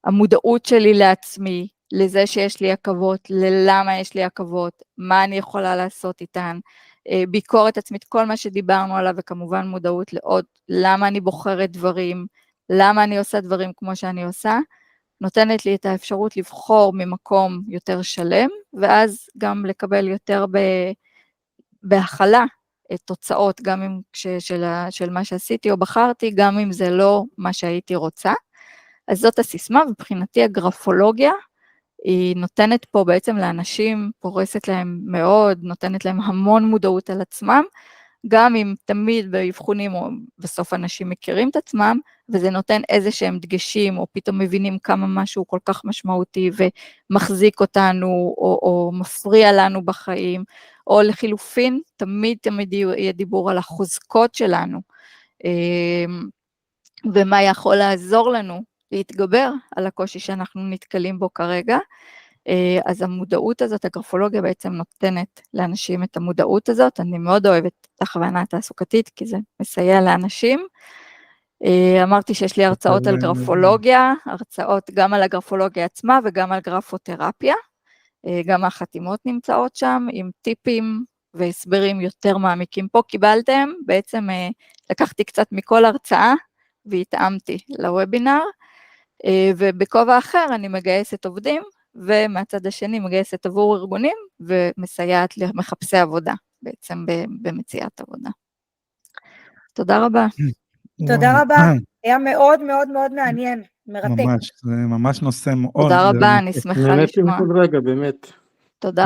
המודעות שלי לעצמי, לזה שיש לי עכבות, ללמה יש לי עכבות, מה אני יכולה לעשות איתן, ביקורת עצמית, כל מה שדיברנו עליו, וכמובן מודעות לעוד, למה אני בוחרת דברים, למה אני עושה דברים כמו שאני עושה, נותנת לי את האפשרות לבחור ממקום יותר שלם, ואז גם לקבל יותר בהכלה את תוצאות, גם אם של מה שעשיתי או בחרתי, גם אם זה לא מה שהייתי רוצה. אז זאת הסיסמה, ובבחינתי הגרפולוגיה, היא נותנת פה בעצם לאנשים, פורסת להם מאוד, נותנת להם המון מודעות על עצמם, גם אם תמיד באבחונים או בסוף אנשים מכירים את עצמם, וזה נותן איזה שהם דגשים, או פתאום מבינים כמה משהו כל כך משמעותי, ומחזיק אותנו, או מפריע לנו בחיים, או לחילופין, תמיד יהיה דיבור על החוזקות שלנו, ומה יכול לעזור לנו, להתגבר על הקושי שאנחנו נתקלים בו כרגע, אז המודעות הזאת, הגרפולוגיה בעצם נותנת לאנשים את המודעות הזאת, אני מאוד אוהבת את הכוונה התעסוקתית, כי זה מסייע לאנשים, אמרתי שיש לי הרצאות על גרפולוגיה, הרצאות גם על הגרפולוגיה עצמה, וגם על גרפותרפיה, גם החתימות נמצאות שם, עם טיפים והסברים יותר מעמיקים פה, קיבלתם, בעצם לקחתי קצת מכל הרצאה, והתאמתי לוובינר, ובכובע אחר אני מגייסת עובדים, ומהצד השני מגייסת עבור ארגונים, ומסייעת למחפשי עבודה, בעצם במציאת עבודה. תודה רבה. תודה רבה, היה מאוד מאוד מאוד מעניין, מרתק. ממש, זה ממש נושא מאוד... תודה רבה, אני שמחה לשמוע. באמת, רגע, באמת.